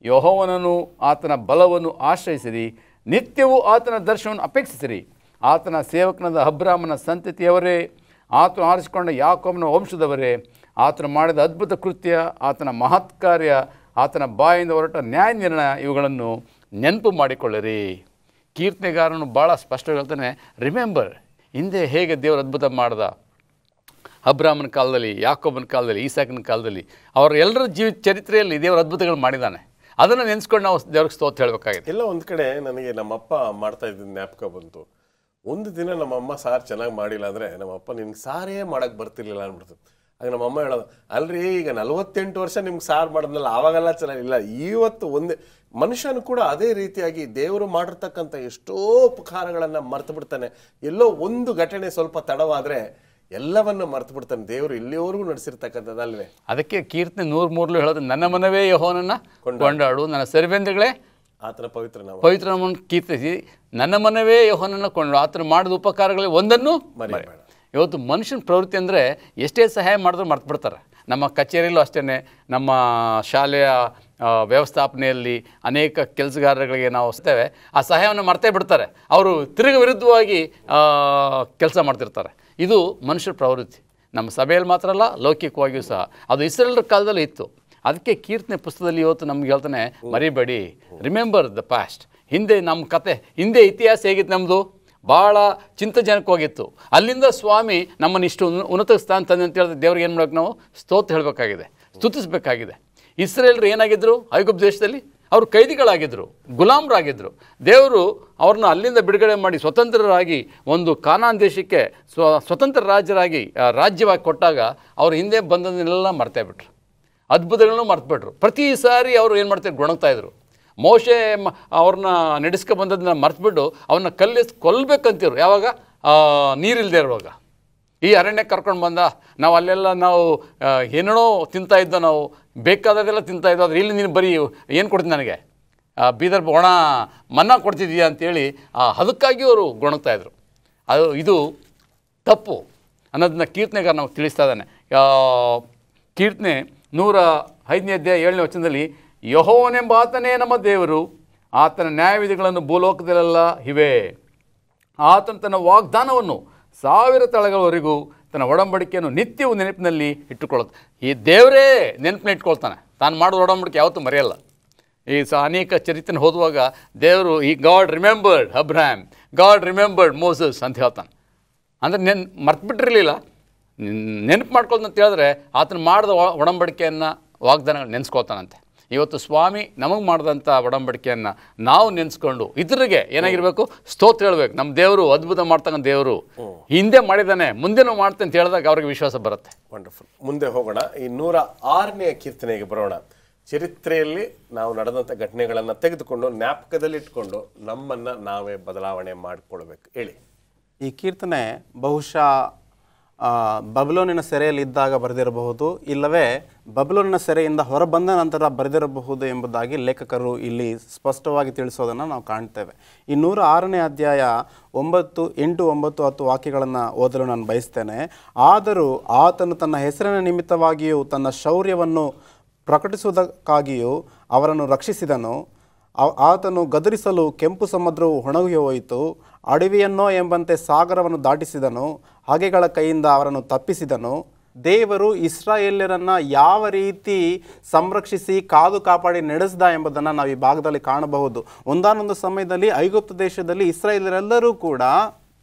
ಯೆಹೋವನನ್ನು ಆತನ ಬಲವನ್ನು ಆಶ್ರಯಿಸಿರಿ, ನಿತ್ಯವೂ ಆತನ ದರ್ಶನವನ್ನು ಅಪೇಕ್ಷಿಸಿರಿ. ಆತನ ಸೇವಕನಾದ ಅಬ್ರಾಮನ ಸಂತತಿಯವರೇ, ಆತನು ಆರಿಸಿಕೊಂಡ ಯಾಕೋಬನ ವಂಶದವರೇ, ಆತನು ಮಾಡಿದ ಅದ್ಭುತ ಕೃತ್ಯ, ಆತನ ಮಹತ್ ಕಾರ್ಯ, ಆತನ ಬಾಯಿಂದ ಹೊರಟ ನ್ಯಾಯ ನಿರ್ಣಯ ಇವುಗಳನ್ನು ನೆನಪು ಮಾಡಿಕೊಳ್ಳಿರಿ. ಕೀರ್ತನೆಗಾರನು ಭಾಳ ಸ್ಪಷ್ಟವಾಗಿ ಹೇಳ್ತಾನೆ, ರಿಮೆಂಬರ್, ಹಿಂದೆ ಹೇಗೆ ದೇವರು ಅದ್ಭುತ ಮಾಡ್ದ. ಅಬ್ರಾಮನ ಕಾಲದಲ್ಲಿ, ಯಾಕೋಬನ ಕಾಲದಲ್ಲಿ, ಈಸಾಕನ ಕಾಲದಲ್ಲಿ, ಅವರ ಎಲ್ಲರ ಚರಿತ್ರೆಯಲ್ಲಿ ದೇವರ ಅದ್ಭುತಗಳು ಮಾಡಿದ್ದಾನೆ. ಅದನ್ನು ನೆನೆಸ್ಕೊಂಡು ನಾವು ದೇವ್ರಿಗೆ ಸ್ತೋತ್ರ ಹೇಳಬೇಕಾಗಿದೆ. ಎಲ್ಲ ಒಂದು ಕಡೆ ನನಗೆ ನಮ್ಮಪ್ಪ ಮಾಡ್ತಾ ಇದ್ದ ಜ್ಞಾಪಕ ಬಂತು. ಒಂದು ದಿನ ನಮ್ಮಮ್ಮ ಸಾರು ಚೆನ್ನಾಗಿ ಮಾಡಿಲ್ಲ ಅಂದರೆ ನಮ್ಮಪ್ಪ ನಿನ್ಗೆ ಸಾರೇ ಮಾಡೋಕ್ಕೆ ಬರ್ತಿರ್ಲಿಲ್ಲ ಅಂದ್ಬಿಡ್ತು. ಆಗ ನಮ್ಮಮ್ಮ ಹೇಳೋದು, ಅಲ್ರಿ ಈಗ 48 ವರ್ಷ ನಿಮ್ಗೆ ಸಾರು ಮಾಡಿದ್ನಲ್ಲ, ಆವಾಗೆಲ್ಲ ಚೆನ್ನಾಗಿಲ್ಲ. ಇವತ್ತು ಒಂದೇ ಮನುಷ್ಯನು ಕೂಡ ಅದೇ ರೀತಿಯಾಗಿ ದೇವರು ಮಾಡಿರ್ತಕ್ಕಂಥ ಎಷ್ಟೋ ಉಪಕಾರಗಳನ್ನು ಮರ್ತು ಬಿಡ್ತಾನೆ. ಎಲ್ಲೋ ಒಂದು ಘಟನೆ ಸ್ವಲ್ಪ ತಡವಾದರೆ ಎಲ್ಲವನ್ನು ಮರ್ತು ಬಿಡ್ತಾನೆ. ದೇವರು ಇಲ್ಲಿಯವರೆಗೂ ನಡೆಸಿರ್ತಕ್ಕಂಥದ್ದಲ್ವೇ. ಅದಕ್ಕೆ ಕೀರ್ತನೆ 103 ಹೇಳೋದು, ನನ್ನ ಮನವೇ ಯೆಹೋವನನ್ನು ಕೊಂಡಾಡು, ನನ್ನ ಸರಿಬೆಂದ್ರಗಳೇ ಆತನ ಪವಿತ್ರ ನಾಮವನ್ನು ಕೀರ್ತಿಸಿ, ನನ್ನ ಮನವೇ ಯೆಹೋವನನ್ನು ಕೊಂಡಾಡು, ಆತನು ಮಾಡಿದ ಉಪಕಾರಗಳಲ್ಲಿ ಒಂದನ್ನು ಮರೆಯಬೇಡ. ಇವತ್ತು ಮನುಷ್ಯನ ಪ್ರವೃತ್ತಿ ಅಂದರೆ ಎಷ್ಟೇ ಸಹಾಯ ಮಾಡಿದ್ರು ಮರ್ತು ಬಿಡ್ತಾರೆ. ನಮ್ಮ ಕಚೇರಿಯಲ್ಲೂ ಅಷ್ಟೇ, ನಮ್ಮ ಶಾಲೆಯ ವ್ಯವಸ್ಥಾಪನೆಯಲ್ಲಿ ಅನೇಕ ಕೆಲಸಗಾರರಿಗೆ ನಾವು ಹೊಸ್ತೇವೆ, ಆ ಸಹಾಯವನ್ನು ಮರ್ತೇ ಬಿಡ್ತಾರೆ. ಅವರು ವಿರುದ್ಧವಾಗಿ ಕೆಲಸ ಮಾಡ್ತಿರ್ತಾರೆ. ಇದು ಮನುಷ್ಯರ ಪ್ರವೃತ್ತಿ. ನಮ್ಮ ಸಭೆಯಲ್ಲಿ ಮಾತ್ರ ಅಲ್ಲ, ಲೌಕಿಕವಾಗಿಯೂ ಸಹ ಅದು ಇಸ್ರೇಲರ ಕಾಲದಲ್ಲಿ ಇತ್ತು. ಅದಕ್ಕೆ ಕೀರ್ತನೆ ಪುಸ್ತಕದಲ್ಲಿ ಇವತ್ತು ನಮ್ಗೆ ಹೇಳ್ತಾನೆ, ಮರಿಬೇಡಿ, ರಿಮೆಂಬರ್ ದ ಪಾಸ್ಟ್. ಹಿಂದೆ ನಮ್ಮ ಕತೆ, ಹಿಂದೆ ಇತಿಹಾಸ ಹೇಗಿತ್ತು ನಮ್ಮದು, ಭಾಳ ಚಿಂತಾಜನಕವಾಗಿತ್ತು. ಅಲ್ಲಿಂದ ಸ್ವಾಮಿ ನಮ್ಮನ್ನು ಇಷ್ಟು ಉನ್ನತ ಸ್ಥಾನ ತಂದೆ ಅಂತ ಹೇಳಿದ್ರೆ ದೇವ್ರಿಗೆ ಏನು ಮಾಡೋಕೆ ನಾವು ಸ್ತೋತ್ರ ಹೇಳಬೇಕಾಗಿದೆ, ಸ್ತುತಿಸಬೇಕಾಗಿದೆ. ಇಸ್ರೇಲರು ಏನಾಗಿದ್ದರು ಐಗುಪ್ತ ದೇಶದಲ್ಲಿ? ಅವರು ಕೈದಿಗಳಾಗಿದ್ದರು, ಗುಲಾಮರಾಗಿದ್ದರು. ದೇವರು ಅವ್ರನ್ನ ಅಲ್ಲಿಂದ ಬಿಡುಗಡೆ ಮಾಡಿ ಸ್ವತಂತ್ರರಾಗಿ ಒಂದು ಕಾನಾನ್ ದೇಶಕ್ಕೆ ಸ್ವತಂತ್ರ ರಾಜ್ಯವಾಗಿ ಕೊಟ್ಟಾಗ ಅವ್ರು ಹಿಂದೆ ಬಂದದನ್ನೆಲ್ಲ ಮರ್ತೇ ಬಿಟ್ರು, ಅದ್ಭುತಗಳನ್ನು ಮರ್ತುಬಿಟ್ರು. ಪ್ರತಿ ಸಾರಿ ಅವರು ಏನು ಮಾಡ್ತಾರೆ, ಗೊಣಗ್ತಾಯಿದ್ರು. ಮೋಶೆ ಅವ್ರನ್ನ ನಡೆಸ್ಕೊ ಬಂದದನ್ನ ಮರ್ತುಬಿಟ್ಟು ಅವನ್ನ ಕೊಲ್ಲಬೇಕಂತಿರು. ಯಾವಾಗ? ನೀರಿಲ್ಲದೆ ಇರುವಾಗ. ಈ ಅರಣ್ಯಕ್ಕೆ ಕರ್ಕೊಂಡು ಬಂದ, ನಾವು ಅಲ್ಲೆಲ್ಲ ನಾವು ಏನೇನೋ ತಿಂತಾಯಿದ್ದೋ, ನಾವು ಬೇಕಾದದೆಲ್ಲ ತಿಂತಾಯಿದ್ದೋ, ಆದರೆ ಇಲ್ಲಿ ನೀನು ಬರೀ ಏನು ಕೊಡ್ತೀನಿ ನನಗೆ, ಬೀದರ್ ಒಣ ಮನ್ನ ಕೊಡ್ತಿದ್ದೀಯಾ ಅಂತೇಳಿ ಅದಕ್ಕಾಗಿ ಅವರು ಗೊಣಗ್ತಾಯಿದ್ರು. ಇದು ತಪ್ಪು ಅನ್ನೋದನ್ನ ಕೀರ್ತನೆಗಾರ ನಾವು ತಿಳಿಸ್ತಾ ಇದ್ದಾನೆ. ಕೀರ್ತನೆ 105ನೇ ಅಧ್ಯಾಯ 7ನೇ ವಚನದಲ್ಲಿ, ಯೆಹೋವನೆಂಬ ಆತನೇ ನಮ್ಮ ದೇವರು, ಆತನ ನ್ಯಾಯವಿಧಿಗಳನ್ನು ಭೂಲೋಕದಲ್ಲೆಲ್ಲ ಇವೆ. ಆತನು ತನ್ನ ವಾಗ್ದಾನವನ್ನು 1000 ತಲೆಗಳವರೆಗೂ, ತನ್ನ ಒಡಂಬಡಿಕೆಯನ್ನು ನಿತ್ಯವೂ ನೆನಪಿನಲ್ಲಿ ಇಟ್ಟುಕೊಳ್ಳುತ್ತೆ. ಈ ದೇವರೇ ನೆನಪಿನ ಇಟ್ಕೊಳ್ತಾನೆ. ತಾನು ಮಾಡೋದು ಒಡಂಬಡಿಕೆ ಯಾವತ್ತೂ ಮರೆಯಲ್ಲ. ಈ ಅನೇಕ ಚರಿತ್ರೆ ಓದುವಾಗ ದೇವರು ಈ god remembered Abraham, god remembered Moses ಅಂತ ಹೇಳ್ತಾನೆ. ಅಂದರೆ ಮರ್ತ್ಬಿಟ್ಟಿರಲಿಲ್ಲ, ನೆನಪು ಮಾಡ್ಕೊಳ್ತಂತ ಹೇಳಿದ್ರೆ ಆತನು ಮಾಡಿದ ಒಡಂಬಡಿಕೆಯನ್ನು, ವಾಗ್ದಾನಗಳು ನೆನೆಸ್ಕೊಳ್ತಾನಂತೆ. ಇವತ್ತು ಸ್ವಾಮಿ ನಮಗೆ ಮಾಡಿದಂಥ ಒಡಂಬಡಿಕೆಯನ್ನು ನಾವು ನೆನೆಸ್ಕೊಂಡು ಇತರಿಗೆ ಏನಾಗಿರಬೇಕು, ಸ್ತೋತ್ರ ಹೇಳಬೇಕು. ನಮ್ಮ ದೇವರು ಅದ್ಭುತ ಮಾಡ್ತಕ್ಕಂಥ ದೇವರು, ಹಿಂದೆ ಮಾಡಿದ್ದಾನೆ, ಮುಂದೆನೂ ಮಾಡ್ತಾನೆ ಅಂತ ಹೇಳಿದಾಗ ಅವ್ರಿಗೆ ವಿಶ್ವಾಸ ಬರುತ್ತೆ. ವಂಡರ್ಫುಲ್. ಮುಂದೆ ಹೋಗೋಣ. ಈ 106ನೇ ಕೀರ್ತನೆಗೆ ಬರೋಣ. ಚರಿತ್ರೆಯಲ್ಲಿ ನಾವು ನಡೆದಂಥ ಘಟನೆಗಳನ್ನು ತೆಗೆದುಕೊಂಡು ಜ್ಞಾಪಕದಲ್ಲಿಟ್ಕೊಂಡು ನಮ್ಮನ್ನು ನಾವೇ ಬದಲಾವಣೆ ಮಾಡಿಕೊಳ್ಬೇಕು. ಹೇಳಿ. ಈ ಕೀರ್ತನೆ ಬಹುಶಃ ಬಬುಲೋನಿನ ಸೆರೆಯಲ್ಲಿದ್ದಾಗ ಬರೆದಿರಬಹುದು, ಇಲ್ಲವೇ ಬಬುಲೋನಿನ ಸೆರೆಯಿಂದ ಹೊರಬಂದ ನಂತರ ಬರೆದಿರಬಹುದು ಎಂಬುದಾಗಿ ಲೇಖಕರು ಇಲ್ಲಿ ಸ್ಪಷ್ಟವಾಗಿ ತಿಳಿಸೋದನ್ನು ನಾವು ಕಾಣ್ತೇವೆ. ಈ 106ನೇ ಅಧ್ಯಾಯ 9, 8, 9, 10 ವಾಕ್ಯಗಳನ್ನು ಓದಲು ನಾನು ಬಯಸ್ತೇನೆ. ಆದರೂ ಆತನು ತನ್ನ ಹೆಸರಿನ ನಿಮಿತ್ತವಾಗಿಯೂ ತನ್ನ ಶೌರ್ಯವನ್ನು ಪ್ರಕಟಿಸುವುದಕ್ಕಾಗಿಯೂ ಅವರನ್ನು ರಕ್ಷಿಸಿದನು. ಆತನು ಗದರಿಸಲು ಕೆಂಪು ಸಮುದ್ರವು ಒಣಗಿ ಹೋಯಿತು, ಅಡವಿಯನ್ನೋ ಎಂಬಂತೆ ಸಾಗರವನ್ನು ದಾಟಿಸಿದನು, ಹಗೆಗಳ ಕೈಯಿಂದ ಅವರನ್ನು ತಪ್ಪಿಸಿದನು. ದೇವರು ಇಸ್ರಾಯೇಲ್ಯರನ್ನು ಯಾವ ರೀತಿ ಸಂರಕ್ಷಿಸಿ ಕಾದು ಕಾಪಾಡಿ ನಡೆಸಿದ ಎಂಬುದನ್ನು ನಾವು ಈ ಭಾಗದಲ್ಲಿ ಕಾಣಬಹುದು. ಒಂದಾನೊಂದು ಸಮಯದಲ್ಲಿ ಐಗುಪ್ತ ದೇಶದಲ್ಲಿ ಇಸ್ರಾಯೇಲ್ಯರೆಲ್ಲರೂ ಕೂಡ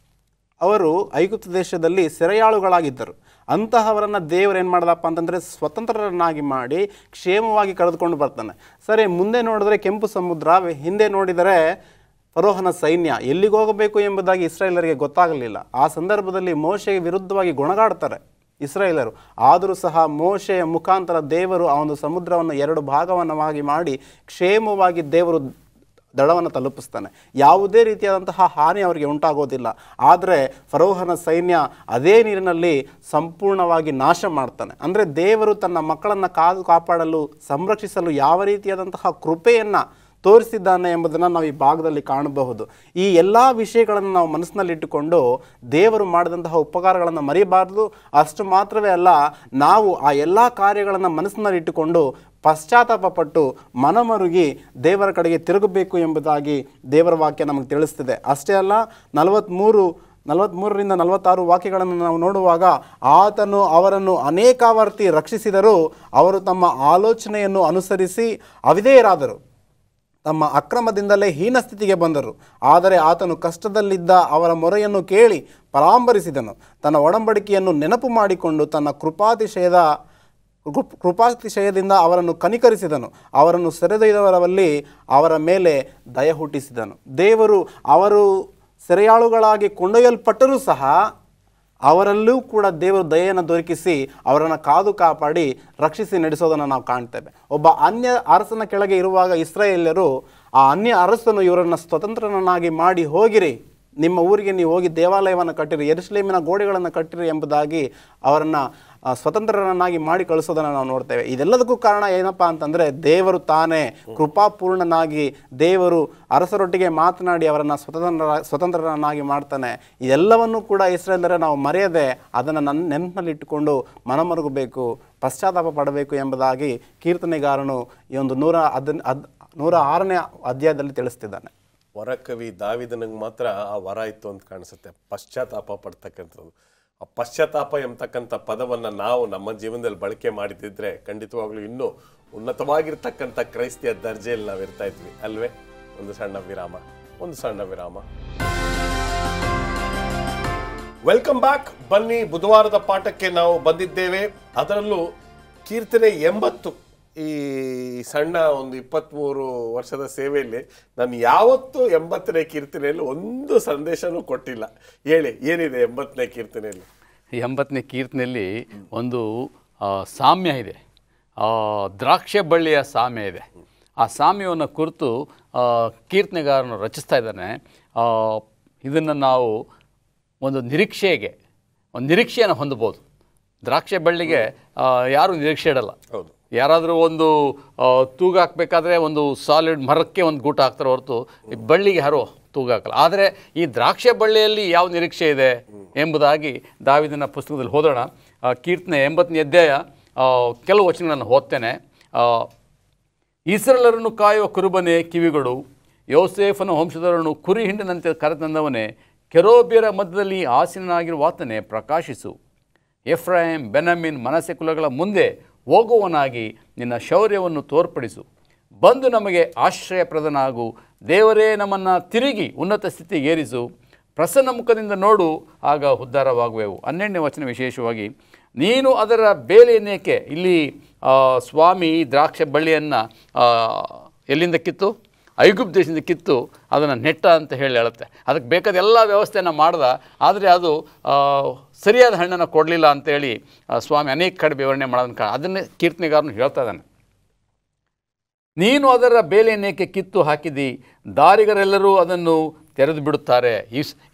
ಅವರು ಐಗುಪ್ತ ದೇಶದಲ್ಲಿ ಸೆರೆಯಾಳುಗಳಾಗಿದ್ದರು. ಅಂತಹವರನ್ನು ದೇವರು ಏನು ಮಾಡ್ದಪ್ಪ ಅಂತಂದರೆ ಸ್ವತಂತ್ರರನ್ನಾಗಿ ಮಾಡಿ ಕ್ಷೇಮವಾಗಿ ಕರೆದುಕೊಂಡು ಬರ್ತಾನೆ. ಸರಿ, ಮುಂದೆ ನೋಡಿದ್ರೆ ಕೆಂಪು ಸಮುದ್ರ, ಹಿಂದೆ ನೋಡಿದರೆ ಫರೋಹನ ಸೈನ್ಯ. ಎಲ್ಲಿಗೆ ಹೋಗಬೇಕು ಎಂಬುದಾಗಿ ಇಸ್ರಾಯೇಲರಿಗೆ ಗೊತ್ತಾಗಲಿಲ್ಲ. ಆ ಸಂದರ್ಭದಲ್ಲಿ ಮೋಶೆಗೆ ವಿರುದ್ಧವಾಗಿ ಗೊಣಗಾಡ್ತಾರೆ. ಇಸ್ರಾಯೇಲರು. ಆದರೂ ಸಹ ಮೋಶೆಯ ಮುಖಾಂತರ ದೇವರು ಆ ಒಂದು ಸಮುದ್ರವನ್ನು 2 ಭಾಗವನ್ನಾಗಿ ಮಾಡಿ ಕ್ಷೇಮವಾಗಿ ದೇವರು ದಡವನ್ನು ತಲುಪಿಸ್ತಾನೆ. ಯಾವುದೇ ರೀತಿಯಾದಂತಹ ಹಾನಿ ಅವರಿಗೆ ಉಂಟಾಗೋದಿಲ್ಲ. ಆದರೆ ಫರೋಹನ ಸೈನ್ಯ ಅದೇ ನೀರಿನಲ್ಲಿ ಸಂಪೂರ್ಣವಾಗಿ ನಾಶ ಮಾಡ್ತಾನೆ. ಅಂದರೆ ದೇವರು ತನ್ನ ಮಕ್ಕಳನ್ನು ಕಾಪಾಡಲು ಸಂರಕ್ಷಿಸಲು ಯಾವ ರೀತಿಯಾದಂತಹ ಕೃಪೆಯನ್ನು ತೋರಿಸಿದ್ದಾನೆ ಎಂಬುದನ್ನು ನಾವು ಈ ಭಾಗದಲ್ಲಿ ಕಾಣಬಹುದು. ಈ ಎಲ್ಲ ವಿಷಯಗಳನ್ನು ನಾವು ಮನಸ್ಸಿನಲ್ಲಿಟ್ಟುಕೊಂಡು ದೇವರು ಮಾಡಿದಂತಹ ಉಪಕಾರಗಳನ್ನು ಮರಿಬಾರ್ದು. ಅಷ್ಟು ಮಾತ್ರವೇ ಅಲ್ಲ, ನಾವು ಆ ಎಲ್ಲ ಕಾರ್ಯಗಳನ್ನು ಮನಸ್ಸಿನಲ್ಲಿಟ್ಟುಕೊಂಡು ಪಶ್ಚಾತ್ತಾಪಪಟ್ಟು ಮನಮರುಗಿ ದೇವರ ಕಡೆಗೆ ತಿರುಗಬೇಕು ಎಂಬುದಾಗಿ ದೇವರ ವಾಕ್ಯ ನಮಗೆ ತಿಳಿಸ್ತಿದೆ. ಅಷ್ಟೇ ಅಲ್ಲ, 43ರಿಂದ 46 ವಾಕ್ಯಗಳನ್ನು ನಾವು ನೋಡುವಾಗ, ಆತನು ಅವರನ್ನು ಅನೇಕಾವರ್ತಿ ರಕ್ಷಿಸಿದರೂ ಅವರು ತಮ್ಮ ಆಲೋಚನೆಯನ್ನು ಅನುಸರಿಸಿ ಅವಿಧೇಯರಾದರು, ತಮ್ಮ ಅಕ್ರಮದಿಂದಲೇ ಹೀನ ಸ್ಥಿತಿಗೆ ಬಂದರು. ಆದರೆ ಆತನು ಕಷ್ಟದಲ್ಲಿದ್ದ ಅವರ ಮೊರೆಯನ್ನು ಕೇಳಿ ಪರಾಂಬರಿಸಿದನು. ತನ್ನ ಒಡಂಬಡಿಕೆಯನ್ನು ನೆನಪು ಮಾಡಿಕೊಂಡು ತನ್ನ ಕೃಪಾತಿಶಯದಿಂದ ಅವರನ್ನು ಕನಿಕರಿಸಿದನು. ಅವರನ್ನು ಸೆರೆದೊಯ್ದವರಲ್ಲಿ ಅವರ ಮೇಲೆ ದಯ ಹುಟ್ಟಿಸಿದನು. ದೇವರು ಅವರು ಸೆರೆಯಾಳುಗಳಾಗಿ ಕೊಂಡೊಯ್ಯಲ್ಪಟ್ಟರೂ ಸಹ ಅವರಲ್ಲೂ ಕೂಡ ದೇವರು ದಯೆಯನ್ನು ದೊರಕಿಸಿ ಅವರನ್ನು ಕಾದು ಕಾಪಾಡಿ ರಕ್ಷಿಸಿ ನಡೆಸೋದನ್ನು ನಾವು ಕಾಣ್ತೇವೆ. ಒಬ್ಬ ಅನ್ಯ ಅರಸನ ಕೆಳಗೆ ಇರುವಾಗ ಇಸ್ರಾಯೇಲ್ಯರು ಆ ಅನ್ಯ ಅರಸನು ಇವರನ್ನು ಸ್ವತಂತ್ರನನ್ನಾಗಿ ಮಾಡಿ, ಹೋಗಿರಿ, ನಿಮ್ಮ ಊರಿಗೆ ನೀವು ಹೋಗಿ ದೇವಾಲಯವನ್ನು ಕಟ್ಟಿರಿ, ಯೆರೂಸಲೇಮಿನ ಗೋಡೆಗಳನ್ನು ಕಟ್ಟಿರಿ ಎಂಬುದಾಗಿ ಅವರನ್ನು ಸ್ವತಂತ್ರರನ್ನಾಗಿ ಮಾಡಿ ಕಳಿಸೋದನ್ನು ನಾವು ನೋಡ್ತೇವೆ. ಇದೆಲ್ಲದಕ್ಕೂ ಕಾರಣ ಏನಪ್ಪ ಅಂತಂದರೆ, ದೇವರು ತಾನೇ ಕೃಪಾಪೂರ್ಣನಾಗಿ ದೇವರು ಅರಸರೊಟ್ಟಿಗೆ ಮಾತನಾಡಿ ಅವರನ್ನು ಸ್ವತಂತ್ರರನ್ನಾಗಿ ಮಾಡ್ತಾನೆ. ಇದೆಲ್ಲವನ್ನೂ ಕೂಡ ಇಸ್ರಾಯೇಲ್ಯರೇ ನಾವು ಮರೆಯದೆ ಅದನ್ನು ನೆನಪಿನಲ್ಲಿಟ್ಟುಕೊಂಡು ಮನಮರುಗಬೇಕು, ಪಶ್ಚಾತ್ತಾಪ ಪಡಬೇಕು ಎಂಬುದಾಗಿ ಕೀರ್ತನೆಗಾರನು ಈ ಒಂದು 106ನೇ ಅಧ್ಯಾಯದಲ್ಲಿ ತಿಳಿಸ್ತಿದ್ದಾನೆ. ವರಕವಿ ದಾವಿದನಿಗೆ ಮಾತ್ರ ಆ ವರ ಇತ್ತು ಅಂತ ಕಾಣಿಸುತ್ತೆ, ಪಶ್ಚಾತ್ತಾಪ ಪಡ್ತಕ್ಕಂಥದ್ದು. ಆ ಪಶ್ಚಾತ್ತಾಪ ಎಂಬತಕ್ಕಂಥ ಪದವನ್ನು ನಾವು ನಮ್ಮ ಜೀವನದಲ್ಲಿ ಬಳಕೆ ಮಾಡಿದಿದ್ರೆ ಖಂಡಿತವಾಗ್ಲೂ ಇನ್ನೂ ಉನ್ನತವಾಗಿರ್ತಕ್ಕಂಥ ಕ್ರೈಸ್ತಿಯ ದರ್ಜೆಯಲ್ಲಿ ನಾವು ಇರ್ತಾ ಇದ್ವಿ ಅಲ್ವೇ? ಒಂದು ಸಣ್ಣ ವಿರಾಮ. Welcome back. ಬನ್ನಿ, ಬುಧವಾರದ ಪಾಠಕ್ಕೆ ನಾವು ಬಂದಿದ್ದೇವೆ. ಅದರಲ್ಲೂ ಕೀರ್ತನೆ 80. ಈ ಸಣ್ಣ ಒಂದು 23 ವರ್ಷದ ಸೇವೆಯಲ್ಲಿ ನಾನು ಯಾವತ್ತೂ 80ನೇ ಕೀರ್ತನೆಯಲ್ಲಿ ಒಂದು ಸಂದೇಶನೂ ಕೊಟ್ಟಿಲ್ಲ. ಹೇಳಿ, ಏನಿದೆ 80ನೇ ಕೀರ್ತನೆಯಲ್ಲಿ? 80ನೇ ಕೀರ್ತನೆಯಲ್ಲಿ ಒಂದು ಸಾಮ್ಯ ಇದೆ, ದ್ರಾಕ್ಷೆ ಬಳ್ಳಿಯ ಸಾಮ್ಯ ಇದೆ. ಆ ಸಾಮ್ಯವನ್ನು ಕುರಿತು ಕೀರ್ತನೆಗಾರನು ರಚಿಸ್ತಾ ಇದ್ದಾನೆ. ಇದನ್ನು ನಾವು ಒಂದು ನಿರೀಕ್ಷೆಯನ್ನು ಹೊಂದಬಹುದು. ದ್ರಾಕ್ಷೆ ಬಳ್ಳಿಗೆ ಯಾರೂ ನಿರೀಕ್ಷೆ ಇಡಲ್ಲ. ಹೌದು. ಯಾರಾದರೂ ಒಂದು ತೂಗ ಹಾಕಬೇಕಾದ್ರೆ ಒಂದು ಸಾಲಿಡ್ ಮರಕ್ಕೆ ಒಂದು ಗೂಟ ಹಾಕ್ತಾರೆ ಹೊರತು ಈ ಬಳ್ಳಿಗೆ ಯಾರೋ ತೂಗ ಹಾಕಲ್ಲ. ಆದರೆ ಈ ದ್ರಾಕ್ಷೆ ಬಳ್ಳಿಯಲ್ಲಿ ಯಾವ ನಿರೀಕ್ಷೆ ಇದೆ ಎಂಬುದಾಗಿ ದಾವಿದನ ಪುಸ್ತಕದಲ್ಲಿ ಓದೋಣ. ಕೀರ್ತನೆ 80ನೇ ಅಧ್ಯಾಯ ಕೆಲವು ವಚನಗಳನ್ನು ಓದ್ತೇನೆ. ಇಸ್ರಾಯೇಲರನ್ನು ಕಾಯುವ ಕುರುಬನೇ ಕಿವಿಗಳು, ಯೋಸೇಫನ ವಂಶದವರನ್ನು ಕುರಿ ಹಿಂಡಿನಂತೆ ಕರೆತಂದವನೇ, ಕೆರೂಬಿಯರ ಮಧ್ಯದಲ್ಲಿ ಆಸೀನನಾಗಿರುವ ಆತನೇ ಪ್ರಕಾಶಿಸು. ಎಫ್ರಾಯಿಮ್, ಬೆನ್ಯಾಮೀನ್, ಮನಸ್ಸೆ ಕುಲಗಳ ಮುಂದೆ ಹೋಗುವವನಾಗಿ ನಿನ್ನ ಶೌರ್ಯವನ್ನು ತೋರ್ಪಡಿಸು. ಬಂದು ನಮಗೆ ಆಶ್ರಯಪ್ರದನಾಗು. ದೇವರೇ, ನಮ್ಮನ್ನು ತಿರುಗಿ ಉನ್ನತ ಸ್ಥಿತಿಗೆ ಏರಿಸು. ಪ್ರಸನ್ನ ಮುಖದಿಂದ ನೋಡು, ಆಗ ಉದ್ಧಾರವಾಗುವೆವು. 12ನೇ ವಚನ ವಿಶೇಷವಾಗಿ, ನೀನು ಅದರ ಬೇಲೆಯನ್ನೇಕೆ? ಇಲ್ಲಿ ಸ್ವಾಮಿ ದ್ರಾಕ್ಷೆ ಬಳ್ಳಿಯನ್ನು ಎಲ್ಲಿಂದ ಕಿತ್ತು? ಐಗುಪ್ತ ದೇಶದಿಂದ ಕಿತ್ತು ಅದನ್ನು ನೆಟ್ಟ ಅಂತ ಹೇಳುತ್ತೆ. ಅದಕ್ಕೆ ಬೇಕಾದ ಎಲ್ಲ ವ್ಯವಸ್ಥೆಯನ್ನು ಮಾಡ್ದ, ಆದರೆ ಅದು ಸರಿಯಾದ ಹಣ್ಣನ್ನು ಕೊಡಲಿಲ್ಲ ಅಂತೇಳಿ ಸ್ವಾಮಿ ಅನೇಕ ಕಡೆ ವಿವರಣೆ ಮಾಡೋದನ್ನು ಅದನ್ನೇ ಕೀರ್ತನೆಗಾರನು ಹೇಳ್ತಾ ಇದ್ದಾನೆ. ನೀನು ಅದರ ಬೇಲೆಯನ್ನೇಕೆ ಕಿತ್ತು ಹಾಕಿದಿ? ದಾರಿಗರೆಲ್ಲರೂ ಅದನ್ನು ತೆರೆದು ಬಿಡುತ್ತಾರೆ.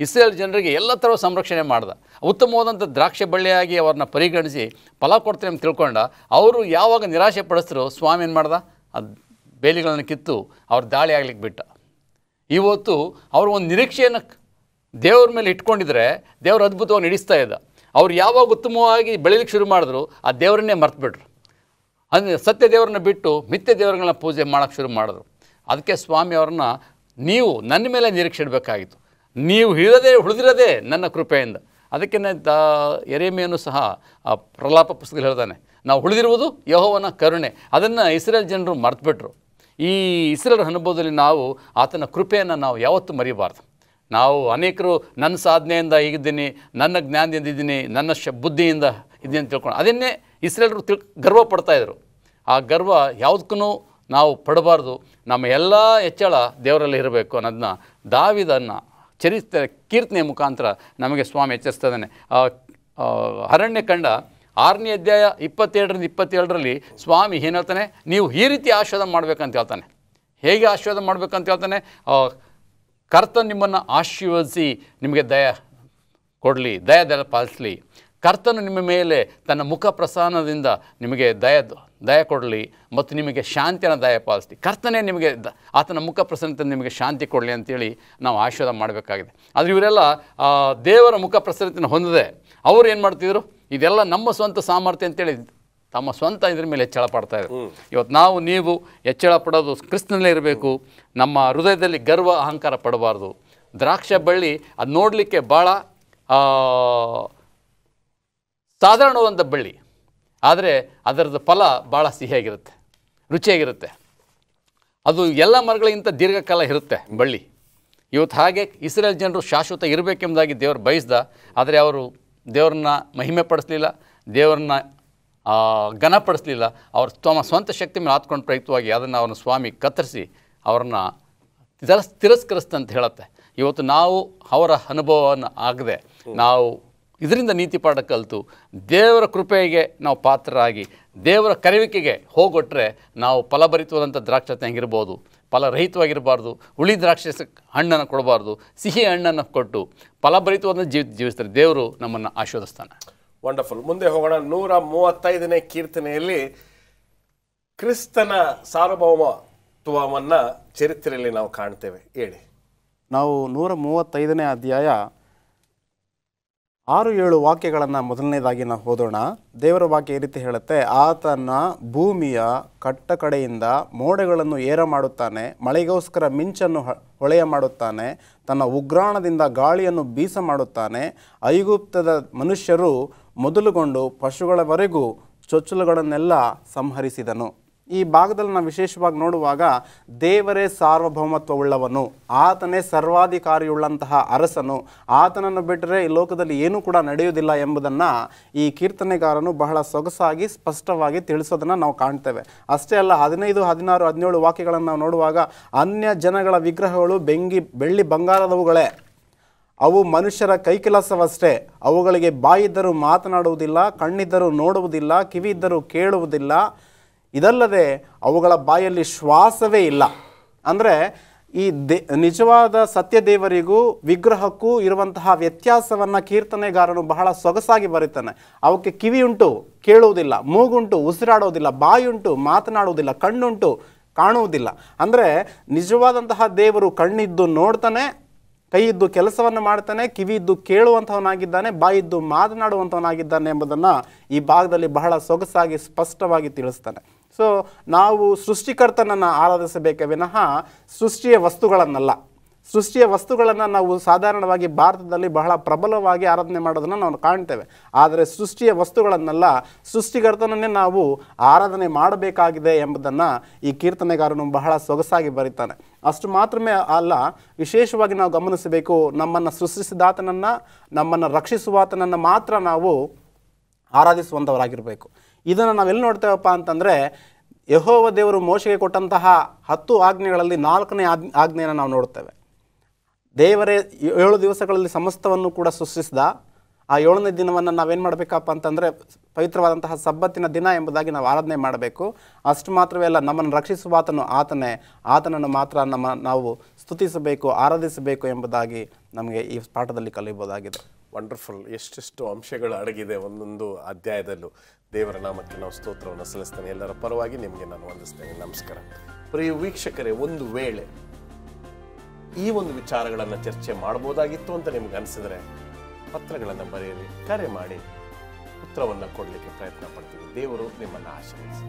ಇಸ್ರೇಲ್ ಜನರಿಗೆ ಎಲ್ಲ ಥರ ಸಂರಕ್ಷಣೆ ಮಾಡ್ದ. ಉತ್ತಮವಾದಂಥ ದ್ರಾಕ್ಷೆ ಬಳ್ಳಿಯಾಗಿ ಅವ್ರನ್ನ ಪರಿಗಣಿಸಿ ಫಲ ಕೊಡ್ತಾರೆ ಅಂತ ತಿಳ್ಕೊಂಡ. ಅವರು ಯಾವಾಗ ನಿರಾಶೆ ಪಡಿಸಿದ್ರು ಸ್ವಾಮಿ ಏನು ಮಾಡ್ದ? ಅದು ಬೇಲಿಗಳನ್ನು ಕಿತ್ತು ಅವ್ರ ದಾಳಿ ಆಗ್ಲಿಕ್ಕೆ ಬಿಟ್ಟ. ಇವತ್ತು ಅವರು ಒಂದು ನಿರೀಕ್ಷೆಯನ್ನು ದೇವ್ರ ಮೇಲೆ ಇಟ್ಕೊಂಡಿದ್ರೆ ದೇವರು ಅದ್ಭುತವಾಗಿ ನಡೆಸ್ತಾ ಇದ್ದ. ಅವ್ರು ಯಾವಾಗ ಉತ್ತಮವಾಗಿ ಬೆಳೀಲಿಕ್ಕೆ ಶುರು ಮಾಡಿದ್ರು ಆ ದೇವರನ್ನೇ ಮರ್ತುಬಿಟ್ರು. ಅಂದರೆ ಸತ್ಯ ದೇವರನ್ನ ಬಿಟ್ಟು ಮಿಥ್ಯ ದೇವರುಗಳನ್ನ ಪೂಜೆ ಮಾಡೋಕ್ಕೆ ಶುರು ಮಾಡಿದ್ರು. ಅದಕ್ಕೆ ಸ್ವಾಮಿ ಅವ್ರನ್ನ, ನೀವು ನನ್ನ ಮೇಲೆ ನಿರೀಕ್ಷೆ ಇಡಬೇಕಾಗಿತ್ತು, ನೀವು ಉಳಿದಿರೋದೇ ನನ್ನ ಕೃಪೆಯಿಂದ. ಅದಕ್ಕೆ ಯೆರೆಮೀಯನು ಸಹ ಆ ಪ್ರಲಾಪ ಪುಸ್ತಕದಲ್ಲಿ ಹೇಳ್ತಾನೆ, ನಾವು ಉಳಿದಿರುವುದು ಯೆಹೋವನ ಕರುಣೆ. ಅದನ್ನು ಇಸ್ರೇಲ್ ಜನರು ಮರ್ತುಬಿಟ್ರು. ಈ ಇಸ್ರೇಲ್ ಅನುಭವದಲ್ಲಿ ನಾವು ಆತನ ಕೃಪೆಯನ್ನು ನಾವು ಯಾವತ್ತೂ ಮರಿಬಾರ್ದು. ನಾವು ಅನೇಕರು ನನ್ನ ಸಾಧನೆಯಿಂದ ಹೀಗಿದ್ದೀನಿ, ನನ್ನ ಜ್ಞಾನದಿಂದ ಇದ್ದೀನಿ, ನನ್ನ ಬುದ್ಧಿಯಿಂದ ಇದ್ದೀನಿ ಅಂತ ತಿಳ್ಕೊಂಡು ಅದನ್ನೇ ಇಸ್ರೇಲರು ಗರ್ವ ಪಡ್ತಾಯಿದ್ರು. ಆ ಗರ್ವ ಯಾವುದಕ್ಕೂ ನಾವು ಪಡಬಾರ್ದು. ನಮ್ಮ ಎಲ್ಲ ಹೆಚ್ಚಳ ದೇವರಲ್ಲಿ ಇರಬೇಕು ಅನ್ನೋದನ್ನ ದಾವಿದನ ಕೀರ್ತನೆಯ ಮುಖಾಂತರ ನಮಗೆ ಸ್ವಾಮಿ ಎಚ್ಚರಿಸ್ತಾ ಇದ್ದಾನೆ. ಅರಣ್ಯಕಾಂಡ 6ನೇ ಅಧ್ಯಾಯ 27ರಿಂದ 27ರಲ್ಲಿ ಸ್ವಾಮಿ ಏನು ಹೇಳ್ತಾನೆ, ನೀವು ಈ ರೀತಿ ಆಶೀರ್ವಾದ ಮಾಡಬೇಕಂತ ಹೇಳ್ತಾನೆ. ಹೇಗೆ ಆಶೀರ್ವಾದ ಮಾಡಬೇಕಂತ ಹೇಳ್ತಾನೆ, ಕರ್ತನು ನಿಮ್ಮನ್ನು ಆಶೀರ್ವದಿಸಿ ನಿಮಗೆ ದಯ ಕೊಡಲಿ, ದಯ ಪಾಲಿಸಲಿ. ಕರ್ತನು ನಿಮ್ಮ ಮೇಲೆ ತನ್ನ ಮುಖ ಪ್ರಸನ್ನದಿಂದ ನಿಮಗೆ ದಯ ಕೊಡಲಿ ಮತ್ತು ನಿಮಗೆ ಶಾಂತಿಯನ್ನು ದಯ ಪಾಲಿಸಲಿ. ಕರ್ತನೇ ನಿಮಗೆ ಆತನ ಮುಖ ಪ್ರಸನ್ನತೆ ನಿಮಗೆ ಶಾಂತಿ ಕೊಡಲಿ ಅಂತೇಳಿ ನಾವು ಆಶೀರ್ವಾದ ಮಾಡಬೇಕಾಗಿದೆ. ಆದರೆ ಇವರೆಲ್ಲ ದೇವರ ಮುಖ ಪ್ರಸನ್ನತೆಯನ್ನು ಹೊಂದಿದೆ. ಅವರು ಏನು ಮಾಡ್ತಿದ್ರು, ಇದೆಲ್ಲ ನಮ್ಮ ಸ್ವಂತ ಸಾಮರ್ಥ್ಯ ಅಂತೇಳಿ ತಮ್ಮ ಸ್ವಂತ ಇದ್ರ ಮೇಲೆ ಹೆಚ್ಚಳ ಪಡ್ತಾಯಿದ್ರು. ಇವತ್ತು ನೀವು ಹೆಚ್ಚಳ ಪಡೋದು ಕ್ರಿಸ್ತನಲ್ಲೇ ಇರಬೇಕು. ನಮ್ಮ ಹೃದಯದಲ್ಲಿ ಗರ್ವ ಅಹಂಕಾರ ಪಡಬಾರ್ದು. ದ್ರಾಕ್ಷ ಬಳ್ಳಿ ಅದು ನೋಡಲಿಕ್ಕೆ ಭಾಳ ಸಾಧಾರಣವಾದಂಥ ಬಳ್ಳಿ, ಆದರೆ ಅದರದ್ದು ಫಲ ಭಾಳ ಸಿಹಿಯಾಗಿರುತ್ತೆ, ರುಚಿಯಾಗಿರುತ್ತೆ. ಅದು ಎಲ್ಲ ಮರಗಳಿಗಿಂತ ದೀರ್ಘಕಾಲ ಇರುತ್ತೆ ಬಳ್ಳಿ. ಇವತ್ತು ಹಾಗೆ ಇಸ್ರೇಲ್ ಜನರು ಶಾಶ್ವತ ಇರಬೇಕೆಂಬುದಾಗಿ ದೇವರು ಬಯಸ್ದ. ಆದರೆ ಅವರು ದೇವ್ರನ್ನ ಮಹಿಮೆ ಪಡಿಸಲಿಲ್ಲ, ದೇವ್ರನ್ನ ಘನಪಡಿಸಲಿಲ್ಲ. ಅವರು ತಮ್ಮ ಸ್ವಂತ ಶಕ್ತಿ ಮೇಲೆ ಹಾತ್ಕೊಂಡು ಪ್ರಯುಕ್ತವಾಗಿ ಅದನ್ನು ಅವನ ಸ್ವಾಮಿ ಕತ್ತರಿಸಿ ಅವ್ರನ್ನ ತಿರಸ್ಕರಿಸ್ತಂತ ಹೇಳುತ್ತೆ. ಇವತ್ತು ನಾವು ಅವರ ಅನುಭವವನ್ನು ಆಗದೆ ನಾವು ಇದರಿಂದ ನೀತಿ ಪಾಠ ಕಲಿತು ದೇವರ ಕೃಪೆಗೆ ನಾವು ಪಾತ್ರರಾಗಿ ದೇವರ ಕರೆಯುವಿಕೆಗೆ ಹೋಗೊಟ್ರೆ ನಾವು ಫಲಭರಿತವಾದಂಥ ದ್ರಾಕ್ಷತೆ ಹೆಂಗಿರ್ಬೋದು, ಫಲರಹಿತವಾಗಿರಬಾರ್ದು. ಹುಳಿ ದ್ರಾಕ್ಷಿ ಹಣ್ಣನ್ನು ಕೊಡಬಾರ್ದು, ಸಿಹಿ ಹಣ್ಣನ್ನು ಕೊಟ್ಟು ಫಲಭರಿತವಾದ ಜೀವಿಸ್ತಾರೆ. ದೇವರು ನಮ್ಮನ್ನು ಆಶೀರ್ವದಿಸ್ತಾನೆ. ವಂಡರ್ಫುಲ್. ಮುಂದೆ ಹೋಗೋಣ. 135ನೇ ಕೀರ್ತನೆಯಲ್ಲಿ ಕ್ರಿಸ್ತನ ಸಾರ್ವಭೌಮತ್ವವನ್ನು ಚರಿತ್ರೆಯಲ್ಲಿ ನಾವು ಕಾಣ್ತೇವೆ. ಹೇಳಿ. ನಾವು 135ನೇ ಅಧ್ಯಾಯ 6-7 ವಾಕ್ಯಗಳನ್ನು ಮೊದಲನೇದಾಗಿ ನಾವು ಓದೋಣ. ದೇವರ ವಾಕ್ಯ ಈ ರೀತಿ ಹೇಳುತ್ತೆ, ಆತನ ಭೂಮಿಯ ಕಟ್ಟಕಡೆಯಿಂದ ಮೋಡಗಳನ್ನು ಏರ ಮಾಡುತ್ತಾನೆ, ಮಳೆಗೋಸ್ಕರ ಮಿಂಚನ್ನು ಹೊಳೆಯ ಮಾಡುತ್ತಾನೆ, ತನ್ನ ಉಗ್ರಾಣದಿಂದ ಗಾಳಿಯನ್ನು ಬೀಸ ಮಾಡುತ್ತಾನೆ. ಐಗುಪ್ತದ ಮನುಷ್ಯರು ಮೊದಲುಗೊಂಡು ಪಶುಗಳವರೆಗೂ ಚೊಚ್ಚಲುಗಳನ್ನೆಲ್ಲ ಸಂಹರಿಸಿದನು. ಈ ಭಾಗದಲ್ಲಿ ನಾವು ವಿಶೇಷವಾಗಿ ನೋಡುವಾಗ ದೇವರೇ ಸಾರ್ವಭೌಮತ್ವವುಳ್ಳವನು, ಆತನೇ ಸರ್ವಾಧಿಕಾರಿಯುಳ್ಳಂತಹ ಅರಸನು, ಆತನನ್ನು ಬಿಟ್ಟರೆ ಈ ಲೋಕದಲ್ಲಿ ಏನೂ ಕೂಡ ನಡೆಯುವುದಿಲ್ಲ ಎಂಬುದನ್ನು ಈ ಕೀರ್ತನೆಗಾರನು ಬಹಳ ಸೊಗಸಾಗಿ ಸ್ಪಷ್ಟವಾಗಿ ತಿಳಿಸೋದನ್ನು ನಾವು ಕಾಣ್ತೇವೆ. ಅಷ್ಟೇ ಅಲ್ಲ, 15, 16, 17 ವಾಕ್ಯಗಳನ್ನು ನಾವು ನೋಡುವಾಗ ಅನ್ಯ ಜನಗಳ ವಿಗ್ರಹಗಳು ಬೆಳ್ಳಿ ಬಂಗಾರದವುಗಳೇ, ಅವು ಮನುಷ್ಯರ ಕೈಕೆಲಸವಷ್ಟೇ, ಅವುಗಳಿಗೆ ಬಾಯಿದ್ದರೂ ಮಾತನಾಡುವುದಿಲ್ಲ, ಕಣ್ಣಿದ್ದರೂ ನೋಡುವುದಿಲ್ಲ, ಕಿವಿ ಇದ್ದರೂ ಕೇಳುವುದಿಲ್ಲ, ಇದಲ್ಲದೆ ಅವುಗಳ ಬಾಯಲ್ಲಿ ಶ್ವಾಸವೇ ಇಲ್ಲ. ಅಂದರೆ ಈ ನಿಜವಾದ ಸತ್ಯದೇವರಿಗೂ ವಿಗ್ರಹಕ್ಕೂ ಇರುವಂತಹ ವ್ಯತ್ಯಾಸವನ್ನು ಕೀರ್ತನೆಗಾರನು ಬಹಳ ಸೊಗಸಾಗಿ ಬರೀತಾನೆ. ಅವಕ್ಕೆ ಕಿವಿಯುಂಟು, ಕೇಳುವುದಿಲ್ಲ, ಮೂಗುಂಟು, ಉಸಿರಾಡೋದಿಲ್ಲ, ಬಾಯುಂಟು, ಮಾತನಾಡುವುದಿಲ್ಲ, ಕಣ್ಣುಂಟು, ಕಾಣುವುದಿಲ್ಲ. ಅಂದರೆ ನಿಜವಾದಂತಹ ದೇವರು ಕಣ್ಣಿದ್ದು ನೋಡ್ತಾನೆ, ಕೈಯಿದ್ದು ಕೆಲಸವನ್ನು ಮಾಡ್ತಾನೆ, ಕಿವಿಯಿದ್ದು ಕೇಳುವಂಥವನಾಗಿದ್ದಾನೆ, ಬಾಯಿದ್ದು ಮಾತನಾಡುವಂಥವನಾಗಿದ್ದಾನೆ ಎಂಬುದನ್ನು ಈ ಭಾಗದಲ್ಲಿ ಬಹಳ ಸೊಗಸಾಗಿ ಸ್ಪಷ್ಟವಾಗಿ ತಿಳಿಸ್ತಾನೆ. ಸೊ ನಾವು ಸೃಷ್ಟಿಕರ್ತನನ್ನು ಆರಾಧಿಸಬೇಕೇ ವಿನಃ ಸೃಷ್ಟಿಯ ವಸ್ತುಗಳನ್ನಲ್ಲ. ಸೃಷ್ಟಿಯ ವಸ್ತುಗಳನ್ನು ನಾವು ಸಾಧಾರಣವಾಗಿ ಭಾರತದಲ್ಲಿ ಬಹಳ ಪ್ರಬಲವಾಗಿ ಆರಾಧನೆ ಮಾಡೋದನ್ನು ನಾವು ಕಾಣ್ತೇವೆ. ಆದರೆ ಸೃಷ್ಟಿಯ ವಸ್ತುಗಳನ್ನೆಲ್ಲ ಸೃಷ್ಟಿಕರ್ತನನ್ನೇ ನಾವು ಆರಾಧನೆ ಮಾಡಬೇಕಾಗಿದೆ ಎಂಬುದನ್ನು ಈ ಕೀರ್ತನೆಗಾರನು ಬಹಳ ಸೊಗಸಾಗಿ ಬರೀತಾನೆ. ಅಷ್ಟು ಮಾತ್ರವೇ ಅಲ್ಲ, ವಿಶೇಷವಾಗಿ ನಾವು ಗಮನಿಸಬೇಕು, ನಮ್ಮನ್ನು ಸೃಷ್ಟಿಸಿದಾತನನ್ನು, ನಮ್ಮನ್ನು ರಕ್ಷಿಸುವಾತನನ್ನು ಮಾತ್ರ ನಾವು ಆರಾಧಿಸುವಂಥವರಾಗಿರಬೇಕು. ಇದನ್ನು ನಾವೆಲ್ಲಿ ನೋಡ್ತೇವಪ್ಪ ಅಂತಂದರೆ, ಯೆಹೋವ ದೇವರು ಮೋಶೆಗೆ ಕೊಟ್ಟಂತಹ 10 ಆಜ್ಞೆಗಳಲ್ಲಿ 4ನೇ ಆಜ್ಞೆಯನ್ನು ನಾವು ನೋಡ್ತೇವೆ. ದೇವರೇ 7 ದಿವಸಗಳಲ್ಲಿ ಸಮಸ್ತವನ್ನು ಕೂಡ ಸೃಷ್ಟಿಸಿದ. ಆ 7ನೇ ದಿನವನ್ನು ನಾವೇನು ಮಾಡಬೇಕಪ್ಪ ಅಂತಂದರೆ ಪವಿತ್ರವಾದಂತಹ ಸಬ್ಬತ್ತಿನ ದಿನ ಎಂಬುದಾಗಿ ನಾವು ಆರಾಧನೆ ಮಾಡಬೇಕು. ಅಷ್ಟು ಮಾತ್ರವೇ ಅಲ್ಲ, ನಮ್ಮನ್ನು ರಕ್ಷಿಸುವಾತನು ಆತನೇ, ಆತನನ್ನು ಮಾತ್ರ ನಾವು ಸ್ತುತಿಸಬೇಕು, ಆರಾಧಿಸಬೇಕು ಎಂಬುದಾಗಿ ನಮಗೆ ಈ ಪಾಠದಲ್ಲಿ ಕಲಿಯಬಹುದಾಗಿದೆ. ವಂಡರ್ಫುಲ್. ಎಷ್ಟೆಷ್ಟು ಅಂಶಗಳು ಅಡಗಿದೆ ಒಂದೊಂದು ಅಧ್ಯಾಯದಲ್ಲೂ. ದೇವರ ನಾಮಕ್ಕೆ ನಾವು ಸ್ತೋತ್ರವನ್ನು ಸಲ್ಲಿಸ್ತೇನೆ. ಎಲ್ಲರ ಪರವಾಗಿ ನಿಮಗೆ ನಾನು ವಂದಿಸ್ತೇನೆ. ನಮಸ್ಕಾರ. ಪ್ರಿಯ ವೀಕ್ಷಕರೇ, ಒಂದು ವೇಳೆ ಈ ಒಂದು ವಿಚಾರಗಳನ್ನು ಚರ್ಚೆ ಮಾಡ್ಬೋದಾಗಿತ್ತು ಅಂತ ನಿಮ್ಗೆ ಅನಿಸಿದ್ರೆ ಪತ್ರಗಳನ್ನು ಬರೆಯಿರಿ, ಕರೆ ಮಾಡಿ, ಉತ್ತರವನ್ನು ಕೊಡಲಿಕ್ಕೆ ಪ್ರಯತ್ನ ಪಡ್ತೀವಿ. ದೇವರು ನಿಮ್ಮನ್ನು ಆಶೀರ್ವದಿಸಿ.